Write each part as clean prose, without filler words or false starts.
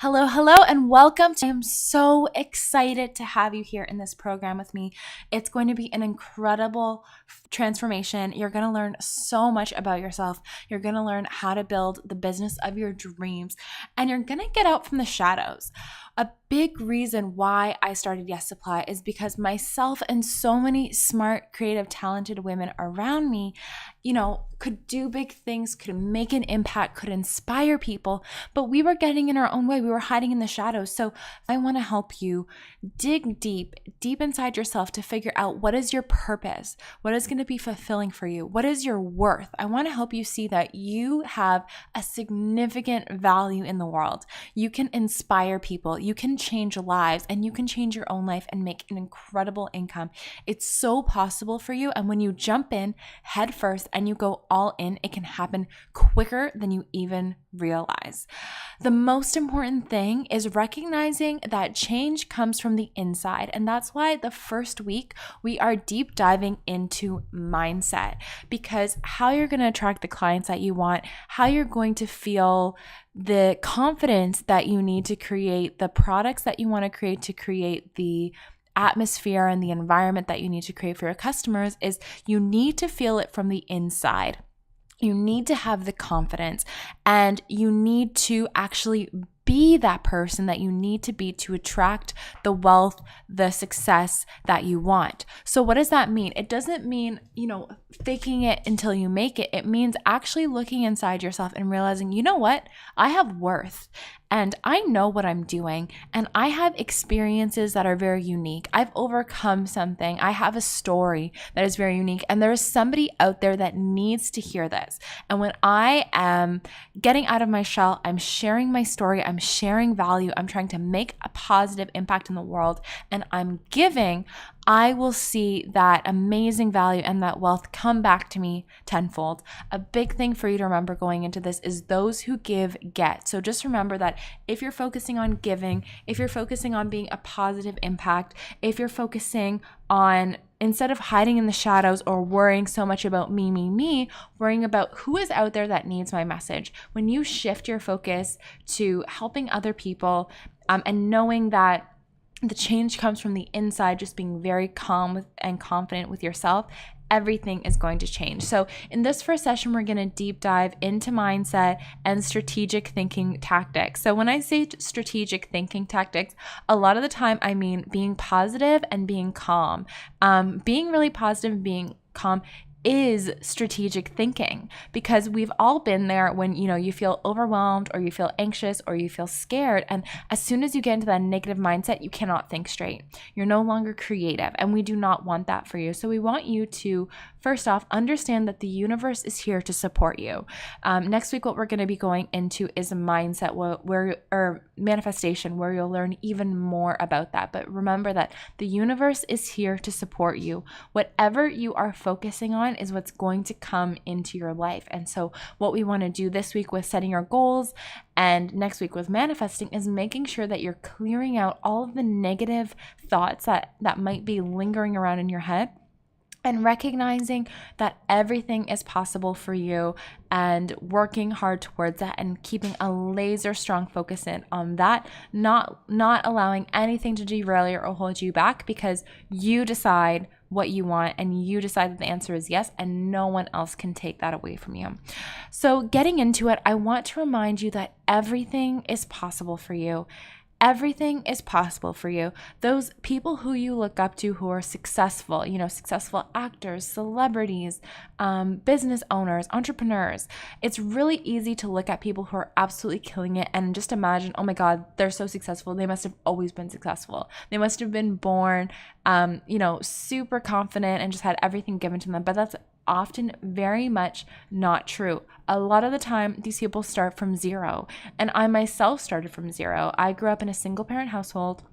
Hello, and welcome. I am so excited to have you here in this program with me. It's going to be an incredible transformation. You're going to learn so much about yourself. You're going to learn how to build the business of your dreams, and you're going to get out from the shadows. A big reason why I started Yes Supply is because myself and so many smart, creative, talented women around me, could do big things, could make an impact, could inspire people, but we were getting in our own way. We were hiding in the shadows. So I want to help you dig deep inside yourself to figure out what is your purpose, what is going to be fulfilling for you, what is your worth. I want to help you see that you have a significant value in the world. You can inspire people, you can change lives, and you can change your own life and make an incredible income. It's so possible for you. And when you jump in head first and you go all in, it can happen quicker than you even realize. The most important thing is recognizing that change comes from the inside. And that's why the first week we are deep diving into mindset, because how you're going to attract the clients that you want, how you're going to feel the confidence that you need to create the products that you want to create the atmosphere and the environment that you need to create for your customers, is you need to feel it from the inside. You need to have the confidence, and you need to actually be that person that you need to be to attract the wealth, the success that you want. So what does that mean? It doesn't mean, faking it until you make it. It means actually looking inside yourself and realizing, you know what? I have worth, and I know what I'm doing, and I have experiences that are very unique. I've overcome something. I have a story that is very unique, and there is somebody out there that needs to hear this. And when I am getting out of my shell, I'm sharing my story, I'm sharing value, I'm trying to make a positive impact in the world, and I'm giving, I will see that amazing value and that wealth come back to me tenfold. A big thing for you to remember going into this is those who give get. So just remember that if you're focusing on giving, if you're focusing on being a positive impact, if you're focusing on, instead of hiding in the shadows or worrying so much about me, worrying about who is out there that needs my message. When you shift your focus to helping other people and knowing that the change comes from the inside, just being very calm and confident with yourself, everything is going to change. So in this first session, we're going to deep dive into mindset and strategic thinking tactics. So when I say strategic thinking tactics, a lot of the time I mean being positive and being calm. Being really positive and being calm is strategic thinking, because we've all been there when you feel overwhelmed or you feel anxious or you feel scared, and as soon as you get into that negative mindset, you cannot think straight. You're no longer creative, and we do not want that for you. So we want you to first off understand that the universe is here to support you. Next week, what we're going to be going into is a mindset or manifestation, where you'll learn even more about that. But remember that the universe is here to support you. Whatever you are focusing on is what's going to come into your life. And so what we want to do this week with setting your goals and next week with manifesting is making sure that you're clearing out all of the negative thoughts that might be lingering around in your head, and recognizing that everything is possible for you, and working hard towards that, and keeping a laser strong focus in on that, not allowing anything to derail you or hold you back, because you decide what you want and you decide that the answer is yes, and no one else can take that away from you. So getting into it, I want to remind you that everything is possible for you. Everything is possible for you. Those people who you look up to who are successful, successful actors, celebrities, business owners, entrepreneurs. It's really easy to look at people who are absolutely killing it and just imagine, oh my God, they're so successful. They must have always been successful. They must have been born, super confident and just had everything given to them. But that's often very much not true. A lot of the time, these people start from zero. And I myself started from zero. I grew up in a single parent household.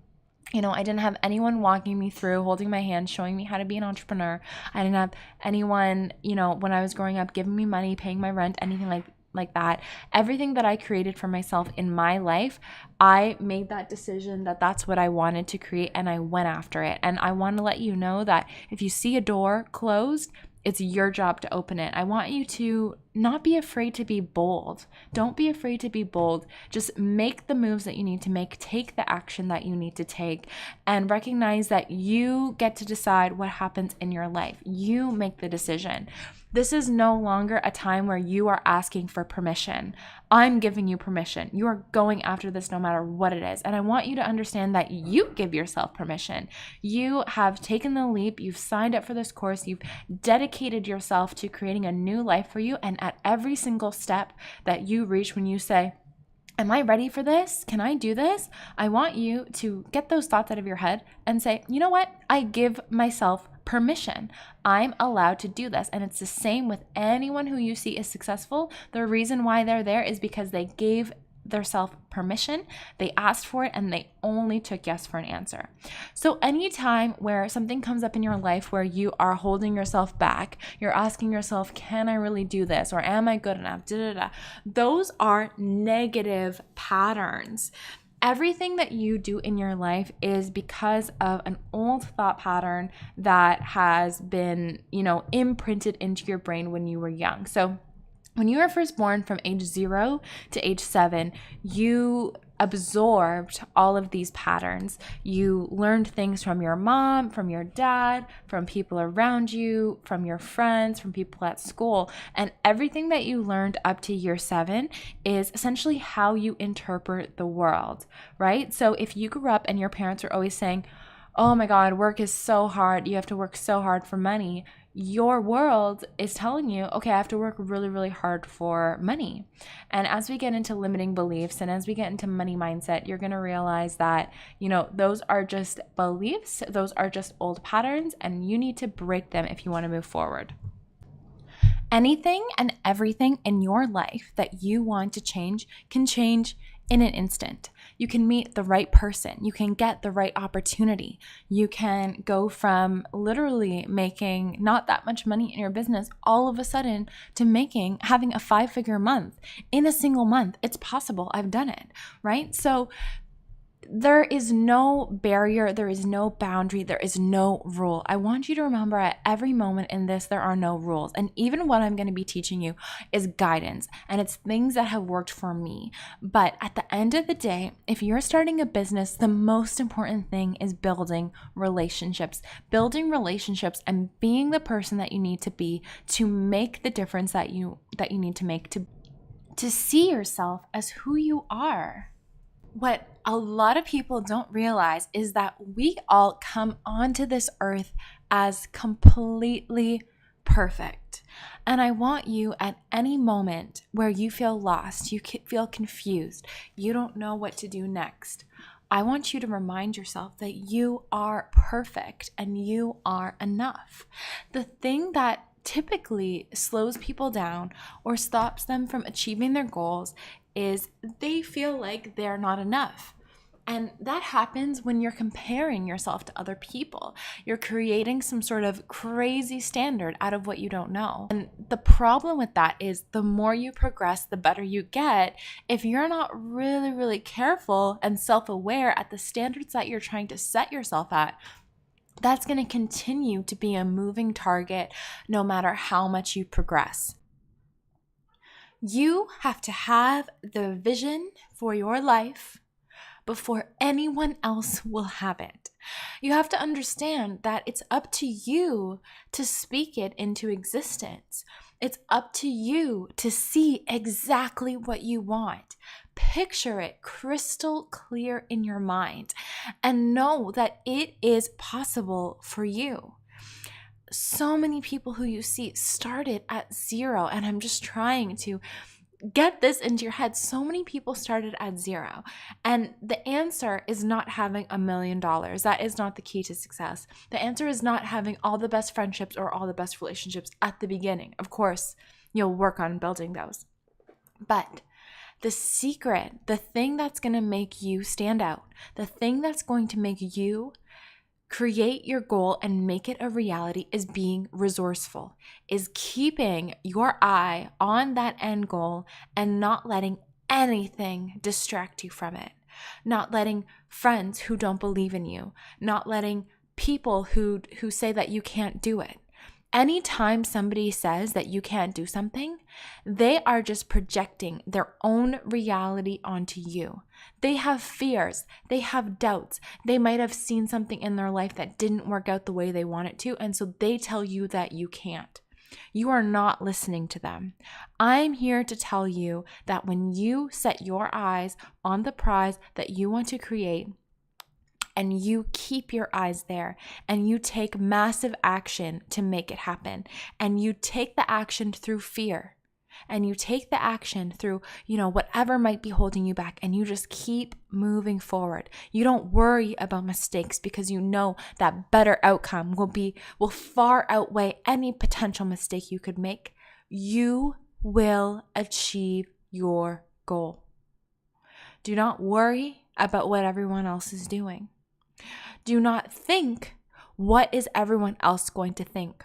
I didn't have anyone walking me through, holding my hand, showing me how to be an entrepreneur. I didn't have anyone, when I was growing up, giving me money, paying my rent, anything like that. Everything that I created for myself in my life, I made that decision that that's what I wanted to create, and I went after it. And I want to let you know that if you see a door closed, it's your job to open it. I want you to not be afraid to be bold. Don't be afraid to be bold. Just make the moves that you need to make, take the action that you need to take, and recognize that you get to decide what happens in your life. You make the decision. This is no longer a time where you are asking for permission. I'm giving you permission. You are going after this no matter what it is. And I want you to understand that you give yourself permission. You have taken the leap. You've signed up for this course. You've dedicated yourself to creating a new life for you. And at every single step that you reach, when you say, am I ready for this? Can I do this? I want you to get those thoughts out of your head and say, you know what? I give myself permission. I'm allowed to do this. And it's the same with anyone who you see is successful. The reason why they're there is because they gave themselves permission, they asked for it, and they only took yes for an answer. So anytime where something comes up in your life where you are holding yourself back, you're asking yourself, can I really do this? Or am I good enough? Those are negative patterns. Everything that you do in your life is because of an old thought pattern that has been, imprinted into your brain when you were young. So when you were first born, from age 0 to age 7, you absorbed all of these patterns. You learned things from your mom, from your dad, from people around you, from your friends, from people at school. And everything that you learned up to year 7 is essentially how you interpret the world, right? So if you grew up and your parents were always saying, oh my God, work is so hard, you have to work so hard for money, your world is telling you, okay, I have to work really, really hard for money. And as we get into limiting beliefs and as we get into money mindset, you're going to realize that, those are just beliefs, those are just old patterns, and you need to break them if you want to move forward. Anything and everything in your life that you want to change can change in an instant. You can meet the right person. You can get the right opportunity. You can go from literally making not that much money in your business all of a sudden to having a 5-figure month in a single month. It's possible. I've done it, right? So there is no barrier, there is no boundary, there is no rule. I want you to remember at every moment in this, there are no rules. And even what I'm going to be teaching you is guidance, and it's things that have worked for me. But at the end of the day, if you're starting a business, the most important thing is building relationships and being the person that you need to be to make the difference that you need to make to see yourself as who you are. What a lot of people don't realize is that we all come onto this earth as completely perfect. And I want you at any moment where you feel lost, you feel confused, you don't know what to do next, I want you to remind yourself that you are perfect and you are enough. The thing that typically slows people down or stops them from achieving their goals is they feel like they're not enough. And that happens when you're comparing yourself to other people. You're creating some sort of crazy standard out of what you don't know. And the problem with that is the more you progress, the better you get. If you're not really, really careful and self-aware at the standards that you're trying to set yourself at, that's going to continue to be a moving target no matter how much you progress. You have to have the vision for your life before anyone else will have it. You have to understand that it's up to you to speak it into existence. It's up to you to see exactly what you want. Picture it crystal clear in your mind and know that it is possible for you. So many people who you see started at 0, and I'm just trying to get this into your head. So many people started at 0, and the answer is not having $1 million. That is not the key to success. The answer is not having all the best friendships or all the best relationships at the beginning. Of course, you'll work on building those. But the secret, the thing that's going to make you stand out, the thing that's going to make you create your goal and make it a reality is being resourceful, is keeping your eye on that end goal and not letting anything distract you from it, not letting friends who don't believe in you, not letting people who say that you can't do it. Anytime somebody says that you can't do something, they are just projecting their own reality onto you. They have fears, they have doubts, they might have seen something in their life that didn't work out the way they want it to, and so they tell you that you can't. You are not listening to them. I'm here to tell you that when you set your eyes on the prize that you want to create, and you keep your eyes there and you take massive action to make it happen, and you take the action through fear, and you take the action through, whatever might be holding you back, and you just keep moving forward. You don't worry about mistakes because you know that better outcome will far outweigh any potential mistake you could make. You will achieve your goal. Do not worry about what everyone else is doing. Do not think, what is everyone else going to think?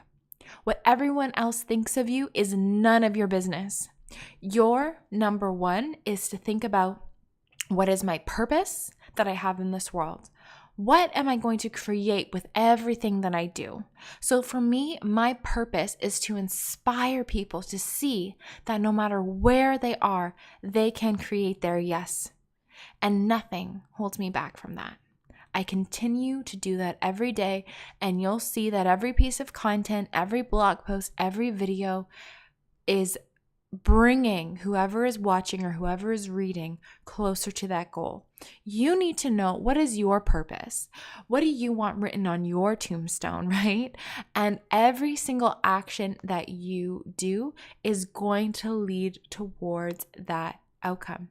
What everyone else thinks of you is none of your business. Your number one is to think about, what is my purpose that I have in this world? What am I going to create with everything that I do? So for me, my purpose is to inspire people to see that no matter where they are, they can create their yes. And nothing holds me back from that. I continue to do that every day, and you'll see that every piece of content, every blog post, every video is bringing whoever is watching or whoever is reading closer to that goal. You need to know, what is your purpose? What do you want written on your tombstone, right? And every single action that you do is going to lead towards that outcome.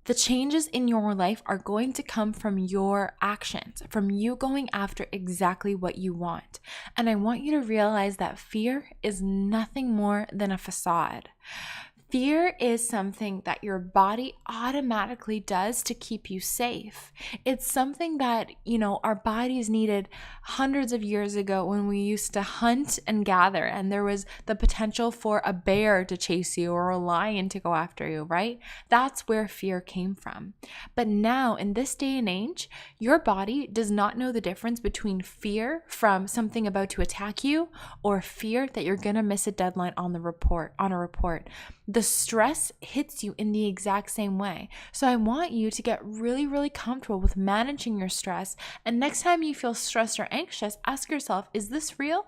The changes in your life are going to come from your actions, from you going after exactly what you want. And I want you to realize that fear is nothing more than a facade. Fear is something that your body automatically does to keep you safe. It's something that, our bodies needed hundreds of years ago when we used to hunt and gather, and there was the potential for a bear to chase you or a lion to go after you, right? That's where fear came from. But now, in this day and age, your body does not know the difference between fear from something about to attack you or fear that you're going to miss a deadline on a report. The stress hits you in the exact same way. So I want you to get really, really comfortable with managing your stress. And next time you feel stressed or anxious, ask yourself, is this real?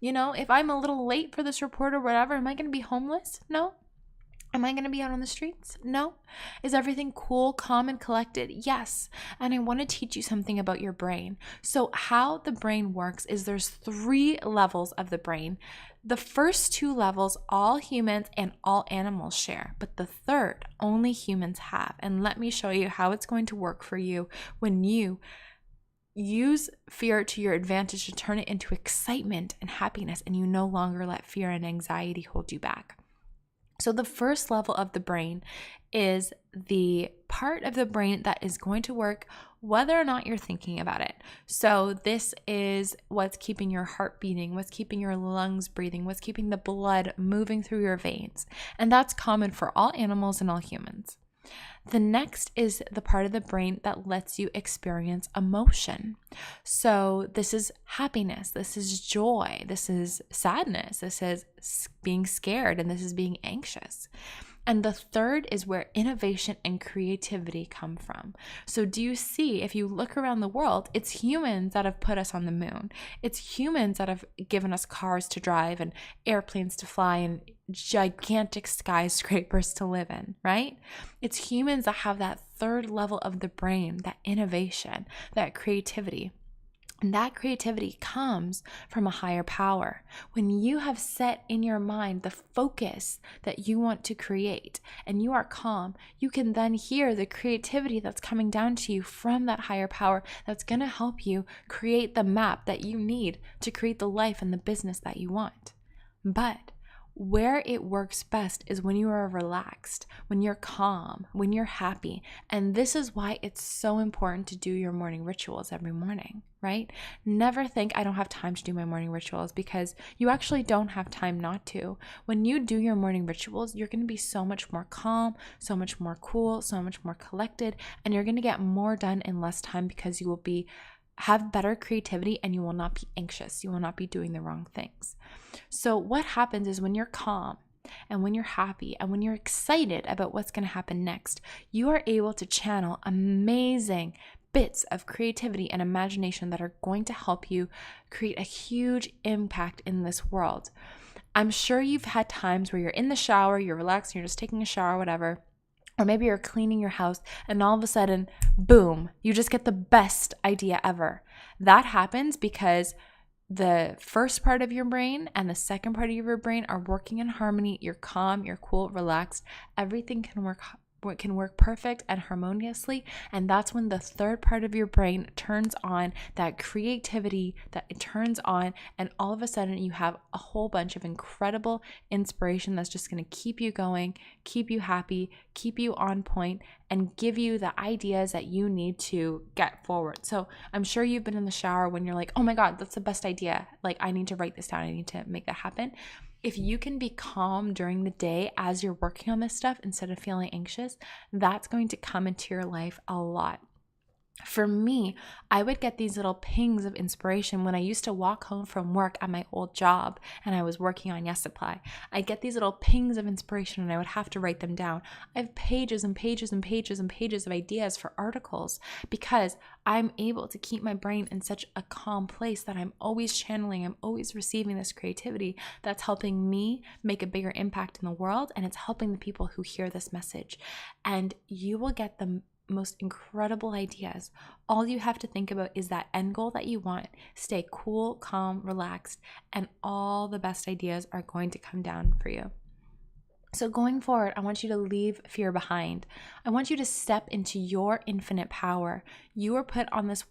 If I'm a little late for this report or whatever, am I going to be homeless? No. Am I going to be out on the streets? No. Is everything cool, calm, and collected? Yes. And I want to teach you something about your brain. So how the brain works is there's 3 levels of the brain. The first 2 levels, all humans and all animals share, but the third, only humans have. And let me show you how it's going to work for you when you use fear to your advantage to turn it into excitement and happiness, and you no longer let fear and anxiety hold you back. So the first level of the brain is the part of the brain that is going to work whether or not you're thinking about it. So this is what's keeping your heart beating, what's keeping your lungs breathing, what's keeping the blood moving through your veins. And that's common for all animals and all humans. The next is the part of the brain that lets you experience emotion. So this is happiness, this is joy, this is sadness, this is being scared, and this is being anxious. And the third is where innovation and creativity come from. So do you see, if you look around the world, it's humans that have put us on the moon. It's humans that have given us cars to drive and airplanes to fly and gigantic skyscrapers to live in, right? It's humans that have that third level of the brain, that innovation, that creativity. And that creativity comes from a higher power. When you have set in your mind the focus that you want to create and you are calm, you can then hear the creativity that's coming down to you from that higher power that's going to help you create the map that you need to create the life and the business that you want. But where it works best is when you are relaxed, when you're calm, when you're happy. And this is why it's so important to do your morning rituals every morning, right? Never think I don't have time to do my morning rituals, because you actually don't have time not to. When you do your morning rituals, you're going to be so much more calm, so much more cool, so much more collected, and you're going to get more done in less time because you will be have better creativity, and you will not be anxious. You will not be doing the wrong things. So what happens is when you're calm and when you're happy and when you're excited about what's going to happen next, you are able to channel amazing bits of creativity and imagination that are going to help you create a huge impact in this world. I'm sure you've had times where you're in the shower, you're relaxed, you're just taking a shower, whatever. Or maybe you're cleaning your house and all of a sudden, boom, you just get the best idea ever. That happens because the first part of your brain and the second part of your brain are working in harmony. You're calm, you're cool, relaxed. Everything can work perfect and harmoniously, and that's when the third part of your brain turns on, that creativity that it turns on, and all of a sudden you have a whole bunch of incredible inspiration that's just going to keep you going, keep you happy, keep you on point, and give you the ideas that you need to get forward. So I'm sure you've been in the shower when you're like, oh my God, that's the best idea. Like, I need to write this down. I need to make that happen. If you can be calm during the day as you're working on this stuff instead of feeling anxious, that's going to come into your life a lot. For me, I would get these little pings of inspiration when I used to walk home from work at my old job and I was working on Yes Supply. I'd get these little pings of inspiration and I would have to write them down. I have pages and pages and pages and pages of ideas for articles because I'm able to keep my brain in such a calm place that I'm always channeling, I'm always receiving this creativity that's helping me make a bigger impact in the world, and it's helping the people who hear this message. And you will get the most incredible ideas. All you have to think about is that end goal that you want. Stay cool, calm, relaxed, and all the best ideas are going to come down for you. So going forward, I want you to leave fear behind. I want you to step into your infinite power. You are put on this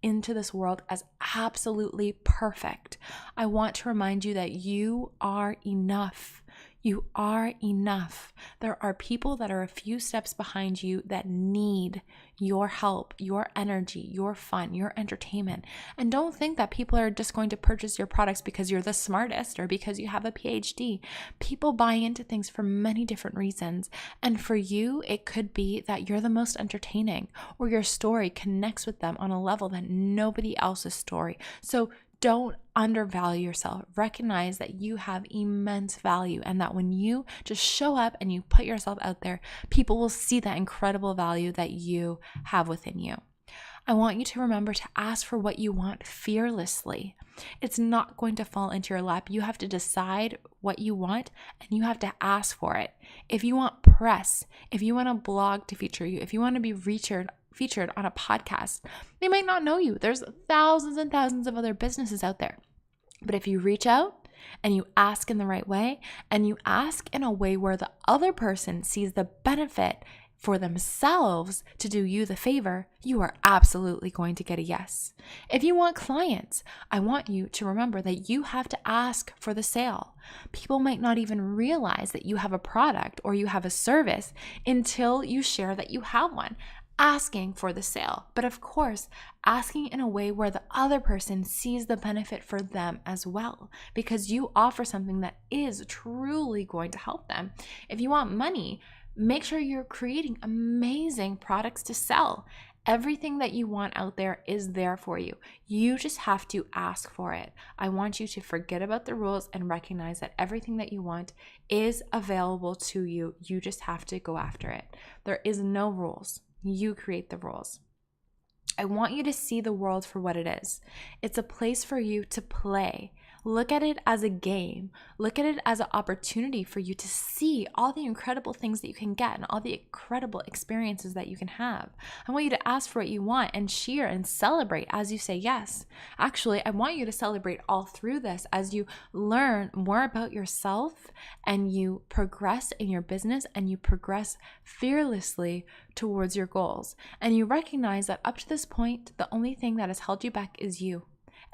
into this world as absolutely perfect. I want to remind you that you are enough. You are enough. There are people that are a few steps behind you that need your help, your energy, your fun, your entertainment. And don't think that people are just going to purchase your products because you're the smartest or because you have a PhD. People buy into things for many different reasons. And for you, it could be that you're the most entertaining, or your story connects with them on a level that nobody else's story. So don't undervalue yourself. Recognize that you have immense value, and that when you just show up and you put yourself out there, people will see that incredible value that you have within you. I want you to remember to ask for what you want fearlessly. It's not going to fall into your lap. You have to decide what you want and you have to ask for it. If you want press, if you want a blog to feature you, if you want to be featured on a podcast, they might not know you. There's thousands and thousands of other businesses out there. But if you reach out and you ask in the right way, and you ask in a way where the other person sees the benefit for themselves to do you the favor, you are absolutely going to get a yes. If you want clients, I want you to remember that you have to ask for the sale. People might not even realize that you have a product or you have a service until you share that you have one. Asking for the sale, but of course, asking in a way where the other person sees the benefit for them as well, because you offer something that is truly going to help them. If you want money, make sure you're creating amazing products to sell. Everything that you want out there is there for you. You just have to ask for it. I want you to forget about the rules and recognize that everything that you want is available to you. You just have to go after it. There is no rules. You create the rules. I want you to see the world for what it is. It's a place for you to play. Look at it as a game. Look at it as an opportunity for you to see all the incredible things that you can get and all the incredible experiences that you can have. I want you to ask for what you want and cheer and celebrate as you say yes. Actually, I want you to celebrate all through this as you learn more about yourself and you progress in your business and you progress fearlessly towards your goals. And you recognize that up to this point, the only thing that has held you back is you.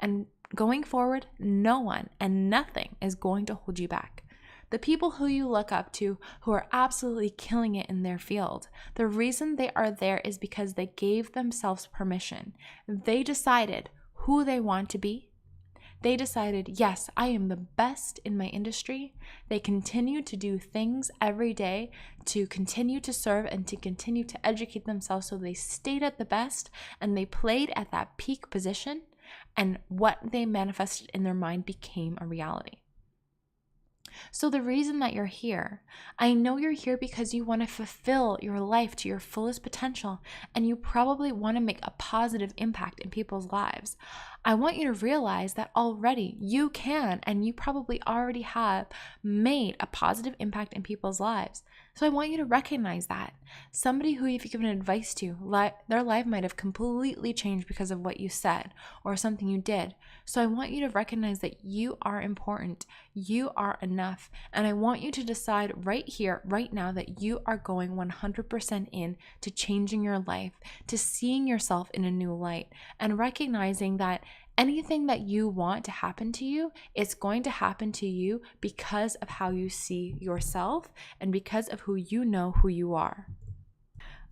And going forward, no one and nothing is going to hold you back. The people who you look up to who are absolutely killing it in their field, the reason they are there is because they gave themselves permission. They decided who they want to be. They decided, yes, I am the best in my industry. They continued to do things every day to continue to serve and to continue to educate themselves, so they stayed at the best and they played at that peak position, and what they manifested in their mind became a reality. So the reason that you're here, I know you're here because you want to fulfill your life to your fullest potential, and you probably want to make a positive impact in people's lives. I want you to realize that already you can, and you probably already have made a positive impact in people's lives. So I want you to recognize that. Somebody who you've given advice to, their life might have completely changed because of what you said or something you did. So I want you to recognize that you are important. You are enough. And I want you to decide right here, right now, that you are going 100% in to changing your life, to seeing yourself in a new light, and recognizing that anything that you want to happen to you, it's going to happen to you because of how you see yourself and because of who you know who you are.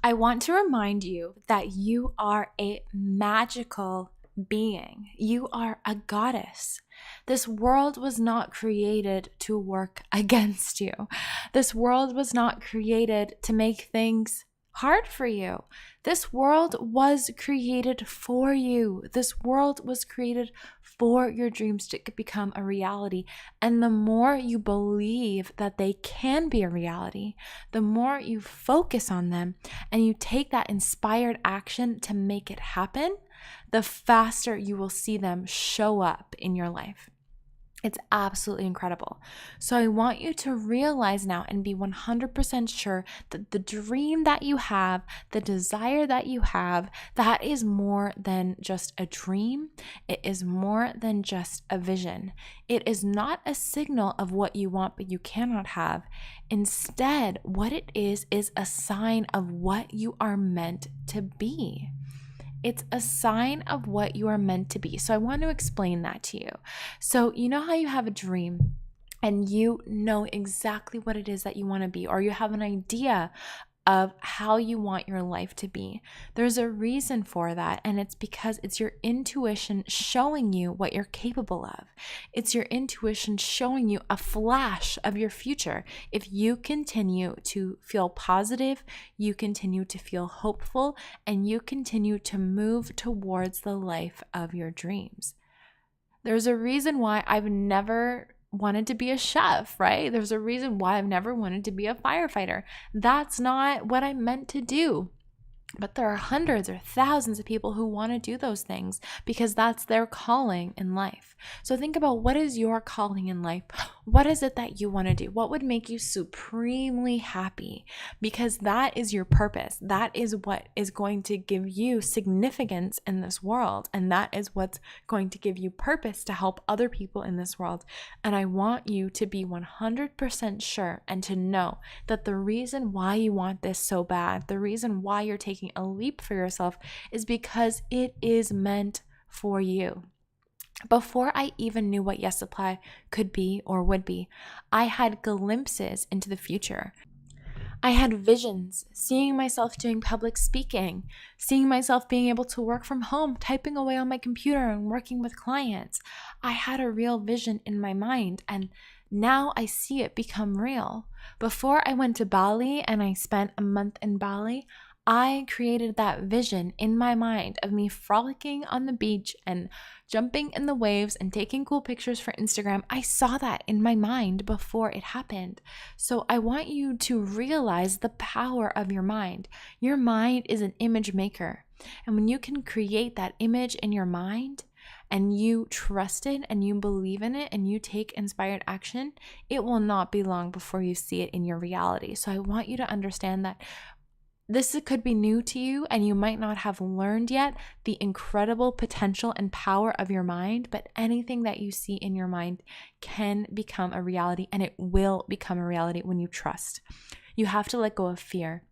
I want to remind you that you are a magical being. You are a goddess. This world was not created to work against you. This world was not created to make things hard for you. This world was created for you. This world was created for your dreams to become a reality. And the more you believe that they can be a reality, the more you focus on them and you take that inspired action to make it happen, the faster you will see them show up in your life. It's absolutely incredible. So I want you to realize now and be 100% sure that the dream that you have, the desire that you have, that is more than just a dream. It is more than just a vision. It is not a signal of what you want but you cannot have. Instead, what it is a sign of what you are meant to be. It's a sign of what you are meant to be. So I want to explain that to you. So you know how you have a dream and you know exactly what it is that you want to be, or you have an idea of how you want your life to be. There's a reason for that, and it's because it's your intuition showing you what you're capable of. It's your intuition showing you a flash of your future. If you continue to feel positive, you continue to feel hopeful, and you continue to move towards the life of your dreams. There's a reason why I've never wanted to be a chef, right? There's a reason why I've never wanted to be a firefighter. That's not what I meant to do. But there are hundreds or thousands of people who want to do those things because that's their calling in life. So think about, what is your calling in life? What is it that you want to do? What would make you supremely happy? Because that is your purpose. That is what is going to give you significance in this world. And that is what's going to give you purpose to help other people in this world. And I want you to be 100% sure and to know that the reason why you want this so bad, the reason why you're taking a leap for yourself, is because it is meant for you. Before I even knew what Yes Supply could be or would be, I had glimpses into the future. I had visions, seeing myself doing public speaking, seeing myself being able to work from home, typing away on my computer and working with clients. I had a real vision in my mind, and now I see it become real. Before I went to Bali and I spent a month in Bali, I created that vision in my mind of me frolicking on the beach and jumping in the waves and taking cool pictures for Instagram. I saw that in my mind before it happened. So I want you to realize the power of your mind. Your mind is an image maker. And when you can create that image in your mind and you trust it and you believe in it and you take inspired action, it will not be long before you see it in your reality. So I want you to understand that this could be new to you and you might not have learned yet the incredible potential and power of your mind, but anything that you see in your mind can become a reality, and it will become a reality when you trust. You have to let go of fear.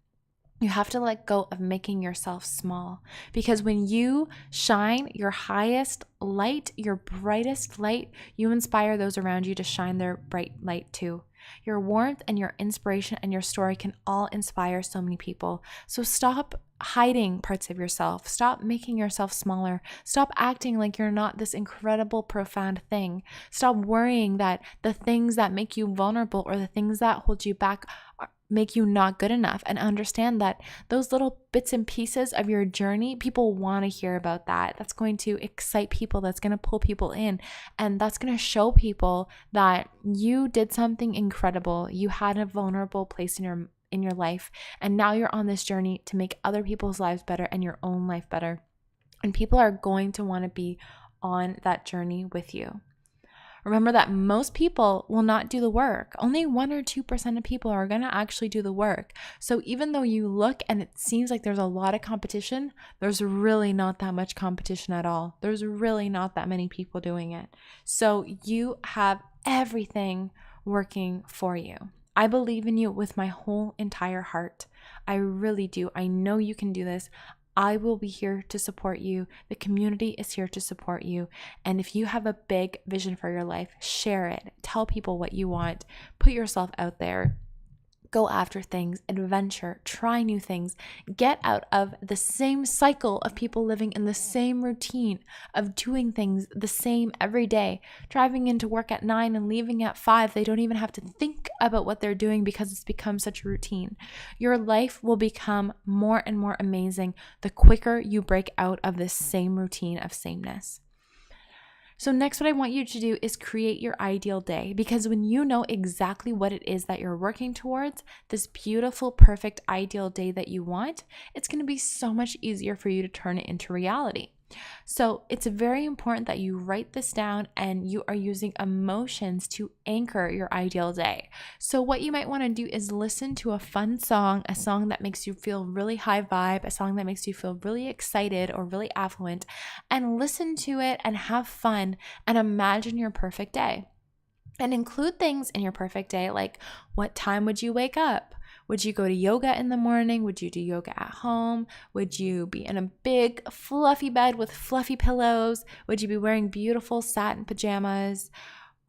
You have to let go of making yourself small, because when you shine your highest light, your brightest light, you inspire those around you to shine their bright light too. Your warmth and your inspiration and your story can all inspire so many people. So stop hiding parts of yourself. Stop making yourself smaller. Stop acting like you're not this incredible, profound thing. Stop worrying that the things that make you vulnerable or the things that hold you back make you not good enough, and understand that those little bits and pieces of your journey, people want to hear about that. That's going to excite people. That's going to pull people in, and that's going to show people that you did something incredible. You had a vulnerable place in your life, and now you're on this journey to make other people's lives better and your own life better. And people are going to want to be on that journey with you. Remember that most people will not do the work. Only 1 or 2% of people are going to actually do the work. So even though you look and it seems like there's a lot of competition, there's really not that much competition at all. There's really not that many people doing it. So you have everything working for you. I believe in you with my whole entire heart. I really do. I know you can do this. I will be here to support you. The community is here to support you. And if you have a big vision for your life, share it. Tell people what you want. Put yourself out there. Go after things, adventure, try new things, get out of the same cycle of people living in the same routine of doing things the same every day, driving into work at 9 and leaving at 5. They don't even have to think about what they're doing because it's become such a routine. Your life will become more and more amazing the quicker you break out of this same routine of sameness. So next, what I want you to do is create your ideal day, because when you know exactly what it is that you're working towards, this beautiful, perfect, ideal day that you want, it's going to be so much easier for you to turn it into reality. So it's very important that you write this down and you are using emotions to anchor your ideal day. So what you might want to do is listen to a fun song, a song that makes you feel really high vibe, a song that makes you feel really excited or really affluent, and listen to it and have fun and imagine your perfect day. And include things in your perfect day, like what time would you wake up? Would you go to yoga in the morning? Would you do yoga at home? Would you be in a big fluffy bed with fluffy pillows? Would you be wearing beautiful satin pajamas?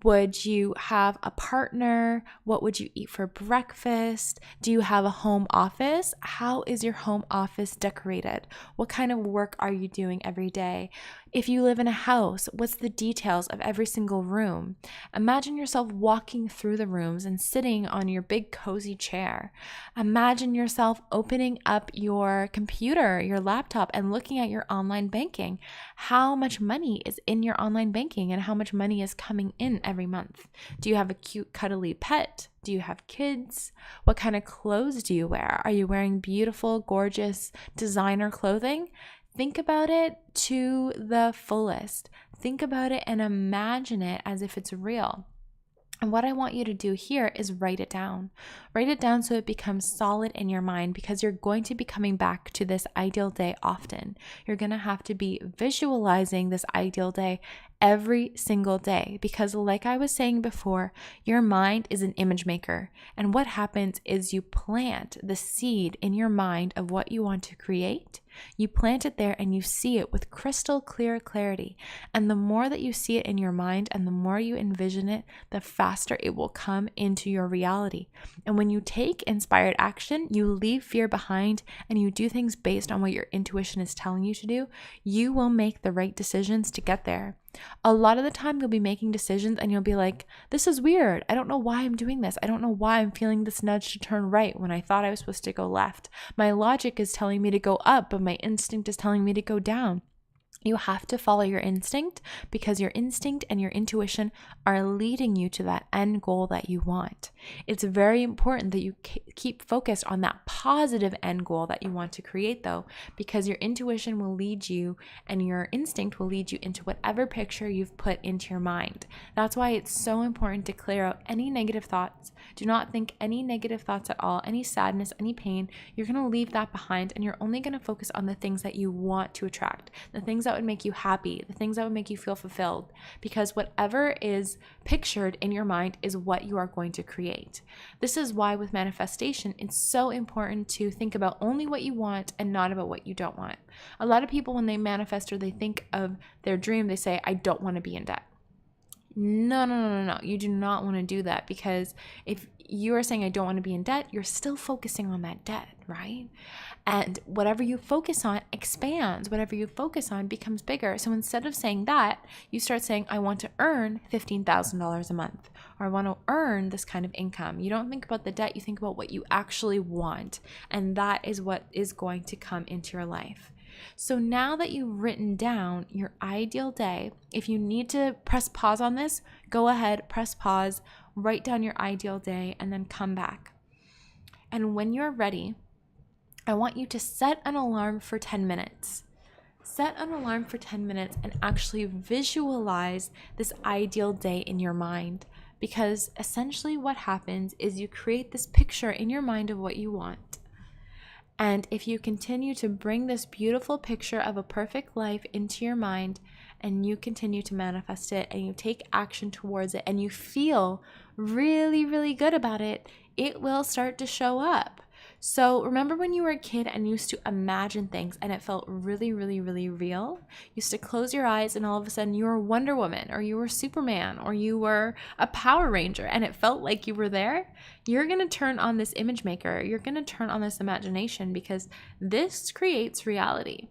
Would you have a partner? What would you eat for breakfast? Do you have a home office? How is your home office decorated? What kind of work are you doing every day? If you live in a house, what's the details of every single room? Imagine yourself walking through the rooms and sitting on your big cozy chair. Imagine yourself opening up your computer, your laptop, and looking at your online banking. How much money is in your online banking and how much money is coming in every month? Do you have a cute, cuddly pet? Do you have kids? What kind of clothes do you wear? Are you wearing beautiful, gorgeous designer clothing? Think about it to the fullest. Think about it and imagine it as if it's real. And what I want you to do here is write it down. Write it down so it becomes solid in your mind, because you're going to be coming back to this ideal day often. You're going to have to be visualizing this ideal day every single day, because like I was saying before, your mind is an image maker. And what happens is you plant the seed in your mind of what you want to create. You plant it there and you see it with crystal clear clarity. And the more that you see it in your mind and the more you envision it, the faster it will come into your reality. And when you take inspired action, you leave fear behind and you do things based on what your intuition is telling you to do, you will make the right decisions to get there. A lot of the time you'll be making decisions and you'll be like, this is weird. I don't know why I'm doing this. I don't know why I'm feeling this nudge to turn right when I thought I was supposed to go left. My logic is telling me to go up, but my instinct is telling me to go down. You have to follow your instinct, because your instinct and your intuition are leading you to that end goal that you want. It's very important that you keep focused on that positive end goal that you want to create, though, because your intuition will lead you and your instinct will lead you into whatever picture you've put into your mind. That's why it's so important to clear out any negative thoughts. Do not think any negative thoughts at all, any sadness, any pain. You're going to leave that behind, and you're only going to focus on the things that you want to attract, the things that would make you happy, the things that would make you feel fulfilled, because whatever is pictured in your mind is what you are going to create. This is why with manifestation, it's so important to think about only what you want and not about what you don't want. A lot of people, when they manifest or they think of their dream, they say, I don't want to be in debt. No. You do not want to do that, because if you are saying, I don't want to be in debt, you're still focusing on that debt, right? And whatever you focus on expands. Whatever you focus on becomes bigger. So instead of saying that, you start saying, I want to earn $15,000 a month, or I want to earn this kind of income. You don't think about the debt, you think about what you actually want. And that is what is going to come into your life. So now that you've written down your ideal day, if you need to press pause on this, go ahead, press pause, write down your ideal day, and then come back. And when you're ready, I want you to set an alarm for 10 minutes. Set an alarm for 10 minutes and actually visualize this ideal day in your mind. Because essentially what happens is you create this picture in your mind of what you want. And if you continue to bring this beautiful picture of a perfect life into your mind, and you continue to manifest it, and you take action towards it, and you feel really, really good about it, it will start to show up. So remember when you were a kid and used to imagine things and it felt really, really, really real? You used to close your eyes and all of a sudden you were Wonder Woman, or you were Superman, or you were a Power Ranger, and it felt like you were there. You're going to turn on this image maker. You're going to turn on this imagination, because this creates reality.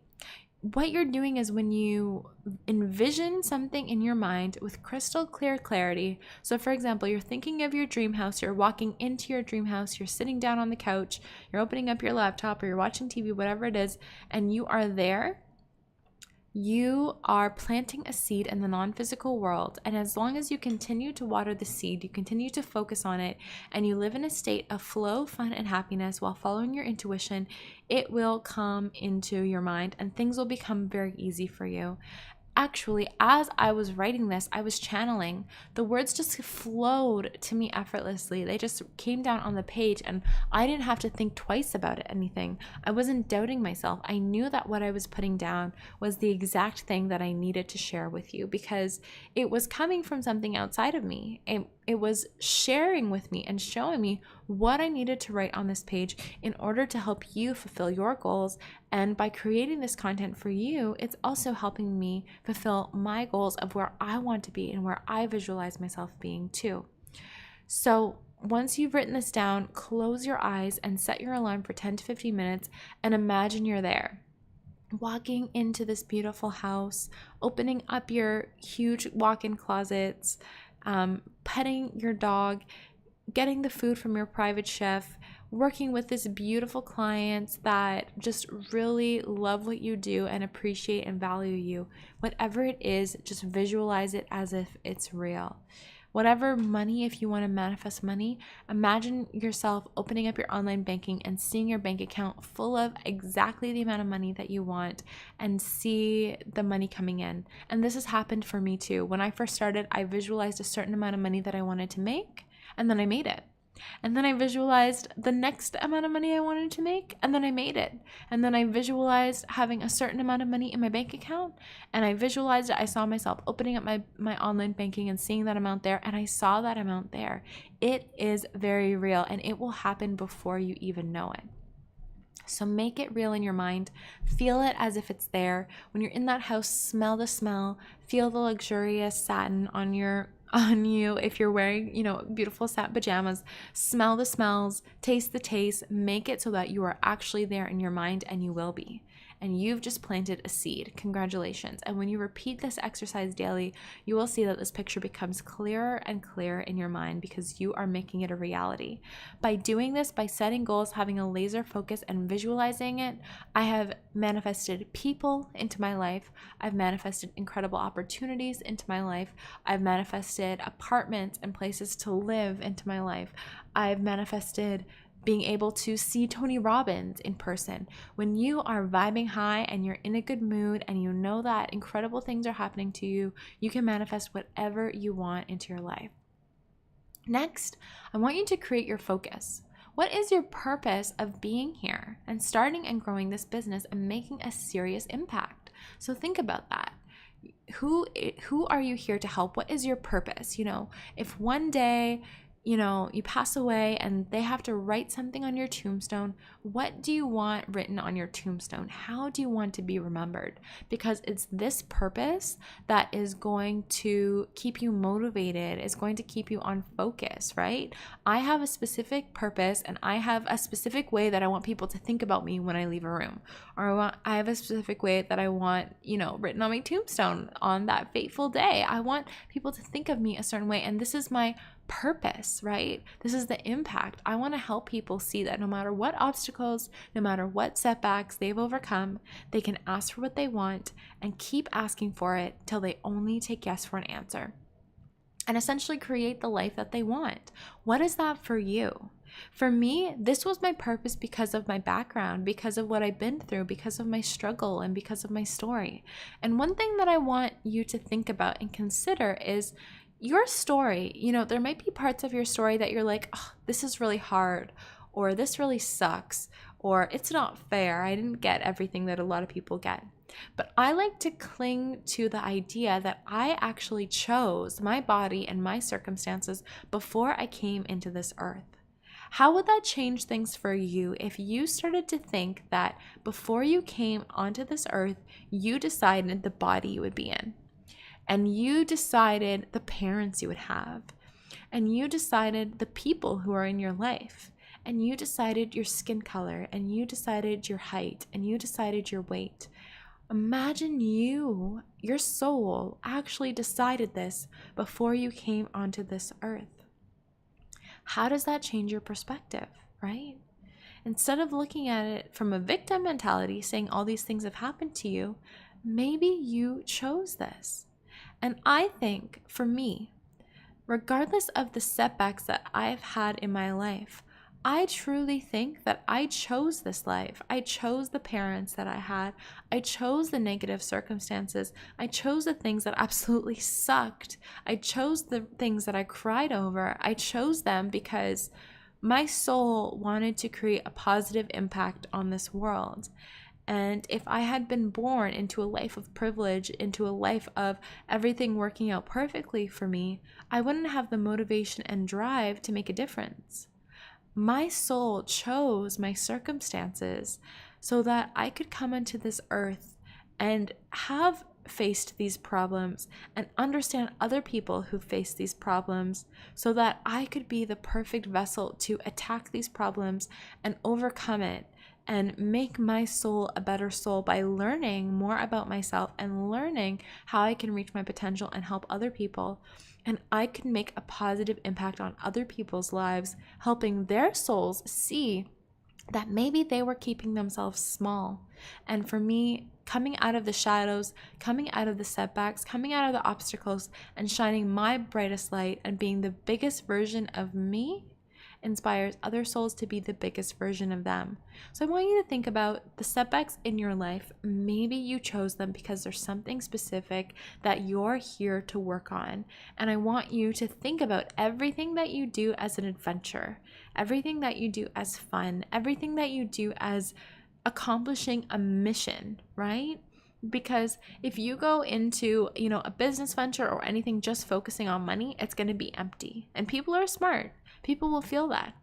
What you're doing is when you envision something in your mind with crystal clear clarity. So for example, you're thinking of your dream house, you're walking into your dream house, you're sitting down on the couch, you're opening up your laptop, or you're watching TV, whatever it is, and you are there. You are planting a seed in the non-physical world, and as long as you continue to water the seed, you continue to focus on it, and you live in a state of flow, fun, and happiness while following your intuition, it will come into your mind and things will become very easy for you. Actually, as I was writing this, I was channeling. The words just flowed to me effortlessly. They just came down on the page, and I didn't have to think twice about anything. I wasn't doubting myself. I knew that what I was putting down was the exact thing that I needed to share with you, because it was coming from something outside of me. It was sharing with me and showing me what I needed to write on this page in order to help you fulfill your goals. And by creating this content for you, it's also helping me fulfill my goals of where I want to be and where I visualize myself being too. So once you've written this down, close your eyes and set your alarm for 10 to 15 minutes and imagine you're there. Walking into this beautiful house, opening up your huge walk-in closets, petting your dog, getting the food from your private chef, working with this beautiful clients that just really love what you do and appreciate and value you. Whatever it is, just visualize it as if it's real. Whatever money, if you want to manifest money, imagine yourself opening up your online banking and seeing your bank account full of exactly the amount of money that you want, and see the money coming in. And this has happened for me too. When I first started, I visualized a certain amount of money that I wanted to make, and then I made it. And then I visualized the next amount of money I wanted to make, and then I made it. And then I visualized having a certain amount of money in my bank account, and I visualized it. I saw myself opening up my online banking and seeing that amount there, and I saw that amount there. It is very real, and it will happen before you even know it. So make it real in your mind. Feel it as if it's there. When you're in that house, smell the smell. Feel the luxurious satin on you. If you're wearing, beautiful satin pajamas, smell the smells, taste the taste, make it so that you are actually there in your mind, and you will be. And you've just planted a seed. Congratulations. And when you repeat this exercise daily, you will see that this picture becomes clearer and clearer in your mind, because you are making it a reality. By doing this, by setting goals, having a laser focus and visualizing it, I have manifested people into my life. I've manifested incredible opportunities into my life. I've manifested apartments and places to live into my life. I've manifested being able to see Tony Robbins in person. When you are vibing high and you're in a good mood and you know that incredible things are happening to you, you can manifest whatever you want into your life. Next, I want you to create your focus. What is your purpose of being here and starting and growing this business and making a serious impact? So think about that. Who are you here to help? What is your purpose? If one day you pass away and they have to write something on your tombstone, what do you want written on your tombstone? How do you want to be remembered? Because it's this purpose that is going to keep you motivated, is going to keep you on focus, right? I have a specific purpose and I have a specific way that I want people to think about me when I leave a room. Or I have a specific way that I want, written on my tombstone on that fateful day. I want people to think of me a certain way, and this is my purpose, right? This is the impact. I want to help people see that no matter what obstacles, no matter what setbacks they've overcome, they can ask for what they want and keep asking for it till they only take yes for an answer, and essentially create the life that they want. What is that for you? For me, this was my purpose because of my background, because of what I've been through, because of my struggle, and because of my story. And one thing that I want you to think about and consider is your story. There might be parts of your story that you're like, oh, this is really hard, or this really sucks, or it's not fair. I didn't get everything that a lot of people get. But I like to cling to the idea that I actually chose my body and my circumstances before I came into this earth. How would that change things for you if you started to think that before you came onto this earth, you decided the body you would be in? And you decided the parents you would have, and you decided the people who are in your life, and you decided your skin color, and you decided your height, and you decided your weight. Imagine your soul actually decided this before you came onto this earth. How does that change your perspective, right? Instead of looking at it from a victim mentality, saying all these things have happened to you, maybe you chose this. And I think, for me, regardless of the setbacks that I've had in my life, I truly think that I chose this life. I chose the parents that I had. I chose the negative circumstances. I chose the things that absolutely sucked. I chose the things that I cried over. I chose them because my soul wanted to create a positive impact on this world. And if I had been born into a life of privilege, into a life of everything working out perfectly for me, I wouldn't have the motivation and drive to make a difference. My soul chose my circumstances so that I could come into this earth and have faced these problems and understand other people who face these problems so that I could be the perfect vessel to attack these problems and overcome it, and make my soul a better soul by learning more about myself and learning how I can reach my potential and help other people. And I can make a positive impact on other people's lives, helping their souls see that maybe they were keeping themselves small. And for me, coming out of the shadows, coming out of the setbacks, coming out of the obstacles, and shining my brightest light and being the biggest version of me inspires other souls to be the biggest version of them. So I want you to think about the setbacks in your life. Maybe you chose them because there's something specific that you're here to work on. And I want you to think about everything that you do as an adventure, everything that you do as fun, everything that you do as accomplishing a mission, right? Because if you go into, a business venture or anything just focusing on money, it's going to be empty. And people are smart. People will feel that.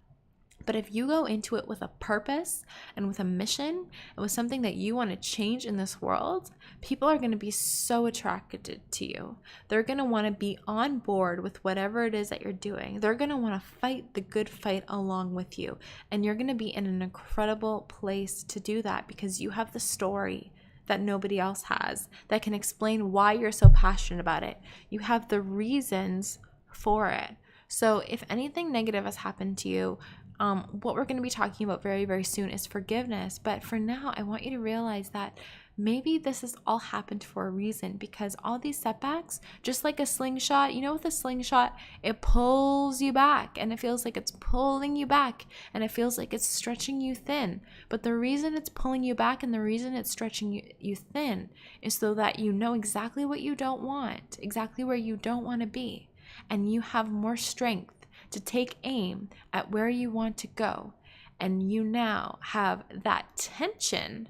But if you go into it with a purpose and with a mission and with something that you want to change in this world, people are going to be so attracted to you. They're going to want to be on board with whatever it is that you're doing. They're going to want to fight the good fight along with you. And you're going to be in an incredible place to do that because you have the story that nobody else has that can explain why you're so passionate about it. You have the reasons for it. So if anything negative has happened to you, what we're going to be talking about very, very soon is forgiveness. But for now, I want you to realize that maybe this has all happened for a reason, because all these setbacks, just like a slingshot, with a slingshot, it pulls you back and it feels like it's pulling you back and it feels like it's stretching you thin. But the reason it's pulling you back and the reason it's stretching you thin is so that you know exactly what you don't want, exactly where you don't want to be. And you have more strength to take aim at where you want to go. And you now have that tension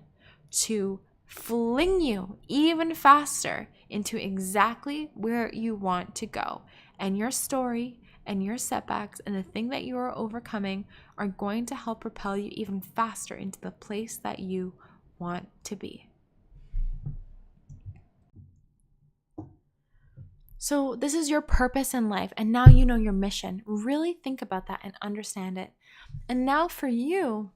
to fling you even faster into exactly where you want to go. And your story and your setbacks and the thing that you are overcoming are going to help propel you even faster into the place that you want to be. So this is your purpose in life, and now you know your mission. Really think about that and understand it. And now for you,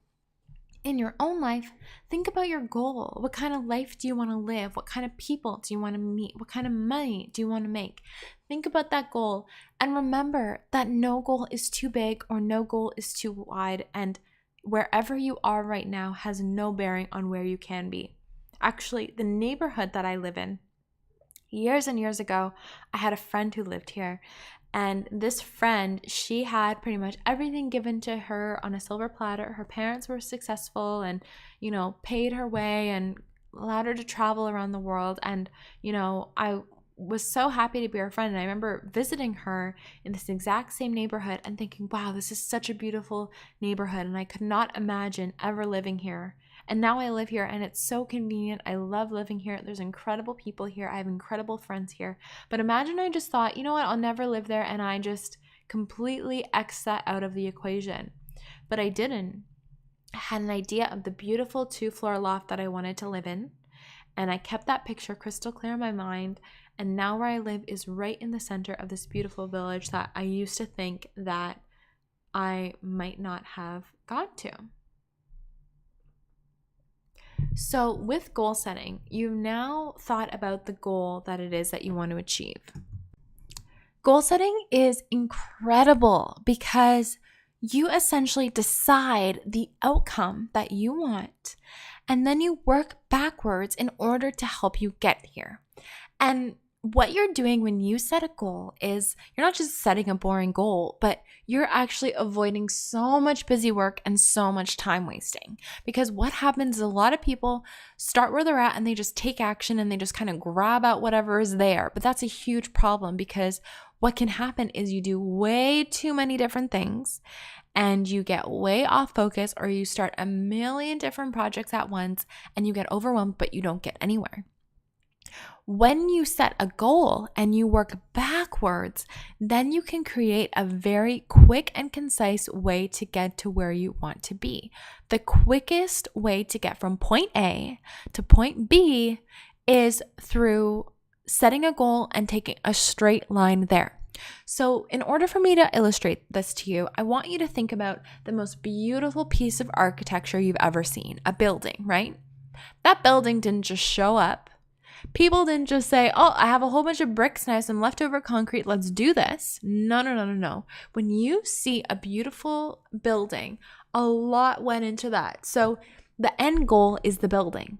in your own life, think about your goal. What kind of life do you want to live? What kind of people do you want to meet? What kind of money do you want to make? Think about that goal, and remember that no goal is too big or no goal is too wide, and wherever you are right now has no bearing on where you can be. Actually, the neighborhood that I live in, years and years ago, I had a friend who lived here, and this friend, she had pretty much everything given to her on a silver platter. Her parents were successful and, paid her way and allowed her to travel around the world. And, I was so happy to be her friend. And I remember visiting her in this exact same neighborhood and thinking, wow, this is such a beautiful neighborhood. And I could not imagine ever living here. And now I live here and it's so convenient. I love living here. There's incredible people here. I have incredible friends here. But imagine I just thought, you know what, I'll never live there, and I just completely X that out of the equation. But I didn't. I had an idea of the beautiful 2-floor loft that I wanted to live in. And I kept that picture crystal clear in my mind. And now where I live is right in the center of this beautiful village that I used to think that I might not have got to. So with goal setting, you've now thought about the goal that it is that you want to achieve. Goal setting is incredible because you essentially decide the outcome that you want, and then you work backwards in order to help you get here. And what you're doing when you set a goal is you're not just setting a boring goal, but you're actually avoiding so much busy work and so much time wasting. Because what happens is a lot of people start where they're at and they just take action and they just kind of grab out whatever is there. But that's a huge problem, because what can happen is you do way too many different things and you get way off focus, or you start a million different projects at once and you get overwhelmed, but you don't get anywhere. When you set a goal and you work backwards, then you can create a very quick and concise way to get to where you want to be. The quickest way to get from point A to point B is through setting a goal and taking a straight line there. So in order for me to illustrate this to you, I want you to think about the most beautiful piece of architecture you've ever seen, a building, right? That building didn't just show up. People didn't just say, oh, I have a whole bunch of bricks and I have some leftover concrete, let's do this. No. When you see a beautiful building, a lot went into that. So the end goal is the building.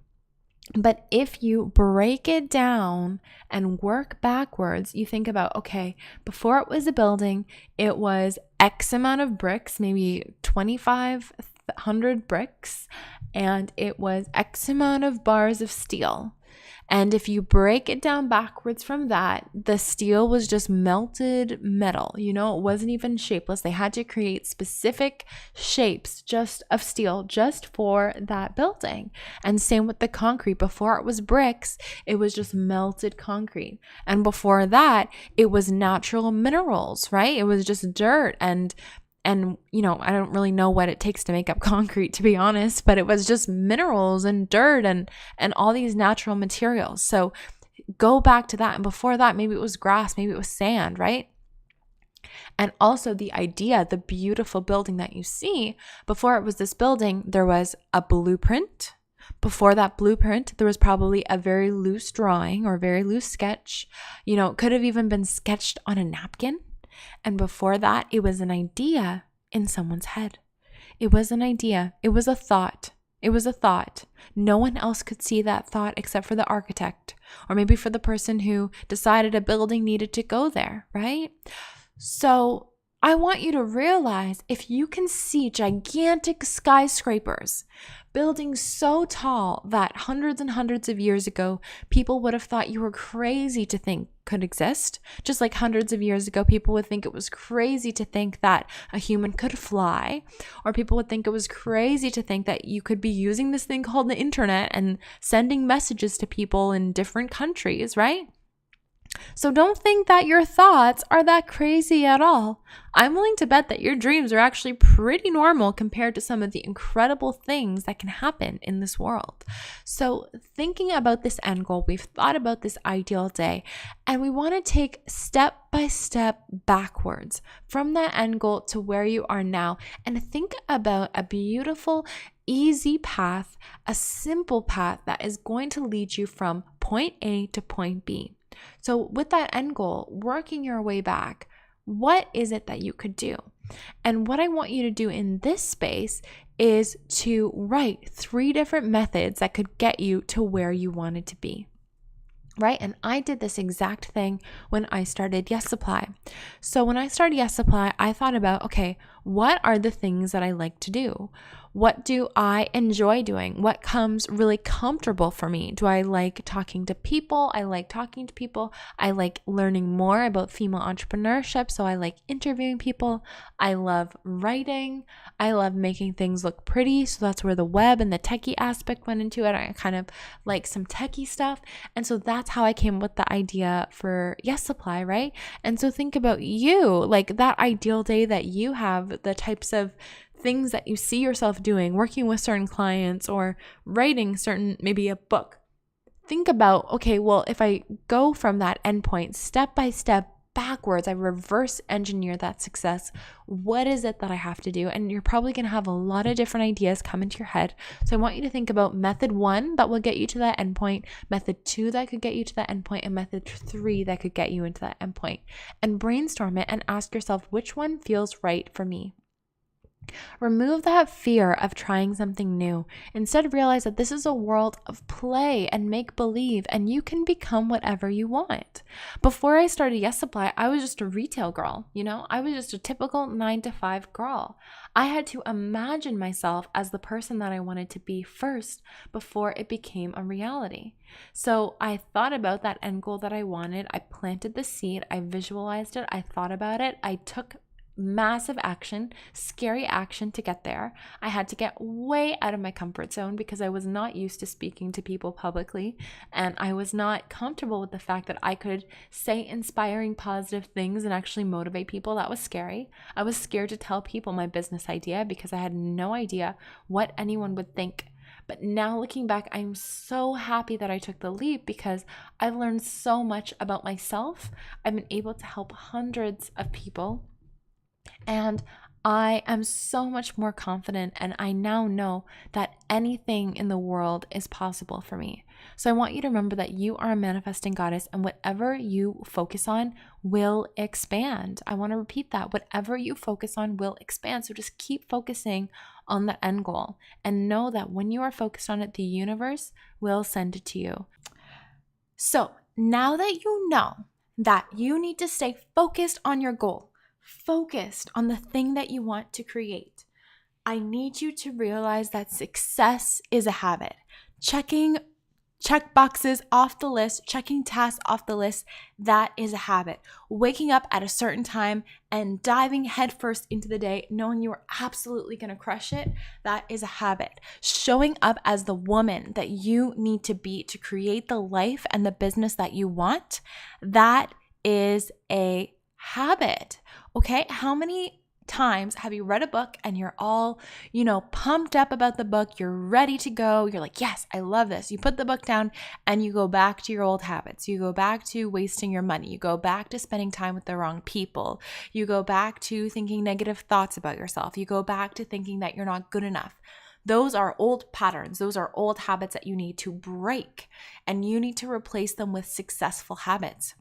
But if you break it down and work backwards, you think about, okay, before it was a building, it was X amount of bricks, maybe 2,500 bricks, and it was X amount of bars of steel. And if you break it down backwards from that, the steel was just melted metal. It wasn't even shapeless. They had to create specific shapes just of steel just for that building. And same with the concrete. Before it was bricks, it was just melted concrete. And before that, it was natural minerals, right? It was just dirt and I don't really know what it takes to make up concrete, to be honest, but it was just minerals and dirt and all these natural materials. So go back to that. And before that, maybe it was grass, maybe it was sand, right? And also the idea, the beautiful building that you see, before it was this building, there was a blueprint. Before that blueprint, there was probably a very loose drawing or very loose sketch. It could have even been sketched on a napkin. And before that, it was an idea in someone's head. It was an idea. It was a thought. It was a thought. No one else could see that thought except for the architect, or maybe for the person who decided a building needed to go there, right? So I want you to realize, if you can see gigantic skyscrapers, buildings so tall that hundreds and hundreds of years ago, people would have thought you were crazy to think could exist. Just like hundreds of years ago, people would think it was crazy to think that a human could fly, or people would think it was crazy to think that you could be using this thing called the internet and sending messages to people in different countries, right? So don't think that your thoughts are that crazy at all. I'm willing to bet that your dreams are actually pretty normal compared to some of the incredible things that can happen in this world. So thinking about this end goal, we've thought about this ideal day, and we want to take step by step backwards from that end goal to where you are now, and think about a beautiful, easy path, a simple path that is going to lead you from point A to point B. So with that end goal, working your way back, what is it that you could do? And what I want you to do in this space is to write 3 different methods that could get you to where you wanted to be. Right? And I did this exact thing when I started Yes Supply. So when I started Yes Supply, I thought about, okay, what are the things that I like to do? What do I enjoy doing? What comes really comfortable for me? Do I like talking to people? I like talking to people. I like learning more about female entrepreneurship. So I like interviewing people. I love writing. I love making things look pretty. So that's where the web and the techie aspect went into it. I kind of like some techie stuff. And so that's how I came up with the idea for Yes Supply, right? And so think about you, like that ideal day that you have, the types of things that you see yourself doing, working with certain clients or writing maybe a book. Think about, okay, well, if I go from that endpoint step by step backwards, I reverse engineer that success, what is it that I have to do? And you're probably going to have a lot of different ideas come into your head. So I want you to think about method 1 that will get you to that endpoint, method 2 that could get you to that endpoint, and method 3 that could get you into that endpoint. And brainstorm it and ask yourself, which one feels right for me? Remove that fear of trying something new. Instead, realize that this is a world of play and make believe, and you can become whatever you want. Before I started Yes Supply, I was just a retail girl. I was just a typical 9-to-5 girl. I had to imagine myself as the person that I wanted to be first before it became a reality. So I thought about that end goal that I wanted. I planted the seed. I visualized it. I thought about it. I took massive action, scary action to get there. I had to get way out of my comfort zone because I was not used to speaking to people publicly, and I was not comfortable with the fact that I could say inspiring, positive things and actually motivate people. That was scary. I was scared to tell people my business idea because I had no idea what anyone would think. But now looking back, I'm so happy that I took the leap because I've learned so much about myself. I've been able to help hundreds of people. And I am so much more confident, and I now know that anything in the world is possible for me. So I want you to remember that you are a manifesting goddess, and whatever you focus on will expand. I want to repeat that. Whatever you focus on will expand. So just keep focusing on the end goal and know that when you are focused on it, the universe will send it to you. So now that you know that you need to stay focused on your goal, focused on the thing that you want to create, I need you to realize that success is a habit. Checking check boxes off the list, checking tasks off the list, that is a habit. Waking up at a certain time and diving headfirst into the day, knowing you're absolutely going to crush it, that is a habit. Showing up as the woman that you need to be to create the life and the business that you want, that is a habit. Okay? How many times have you read a book and you're all, pumped up about the book, you're ready to go, you're like, yes, I love this. You put the book down and you go back to your old habits. You go back to wasting your money. You go back to spending time with the wrong people. You go back to thinking negative thoughts about yourself. You go back to thinking that you're not good enough. Those are old patterns. Those are old habits that you need to break, and you need to replace them with successful habits.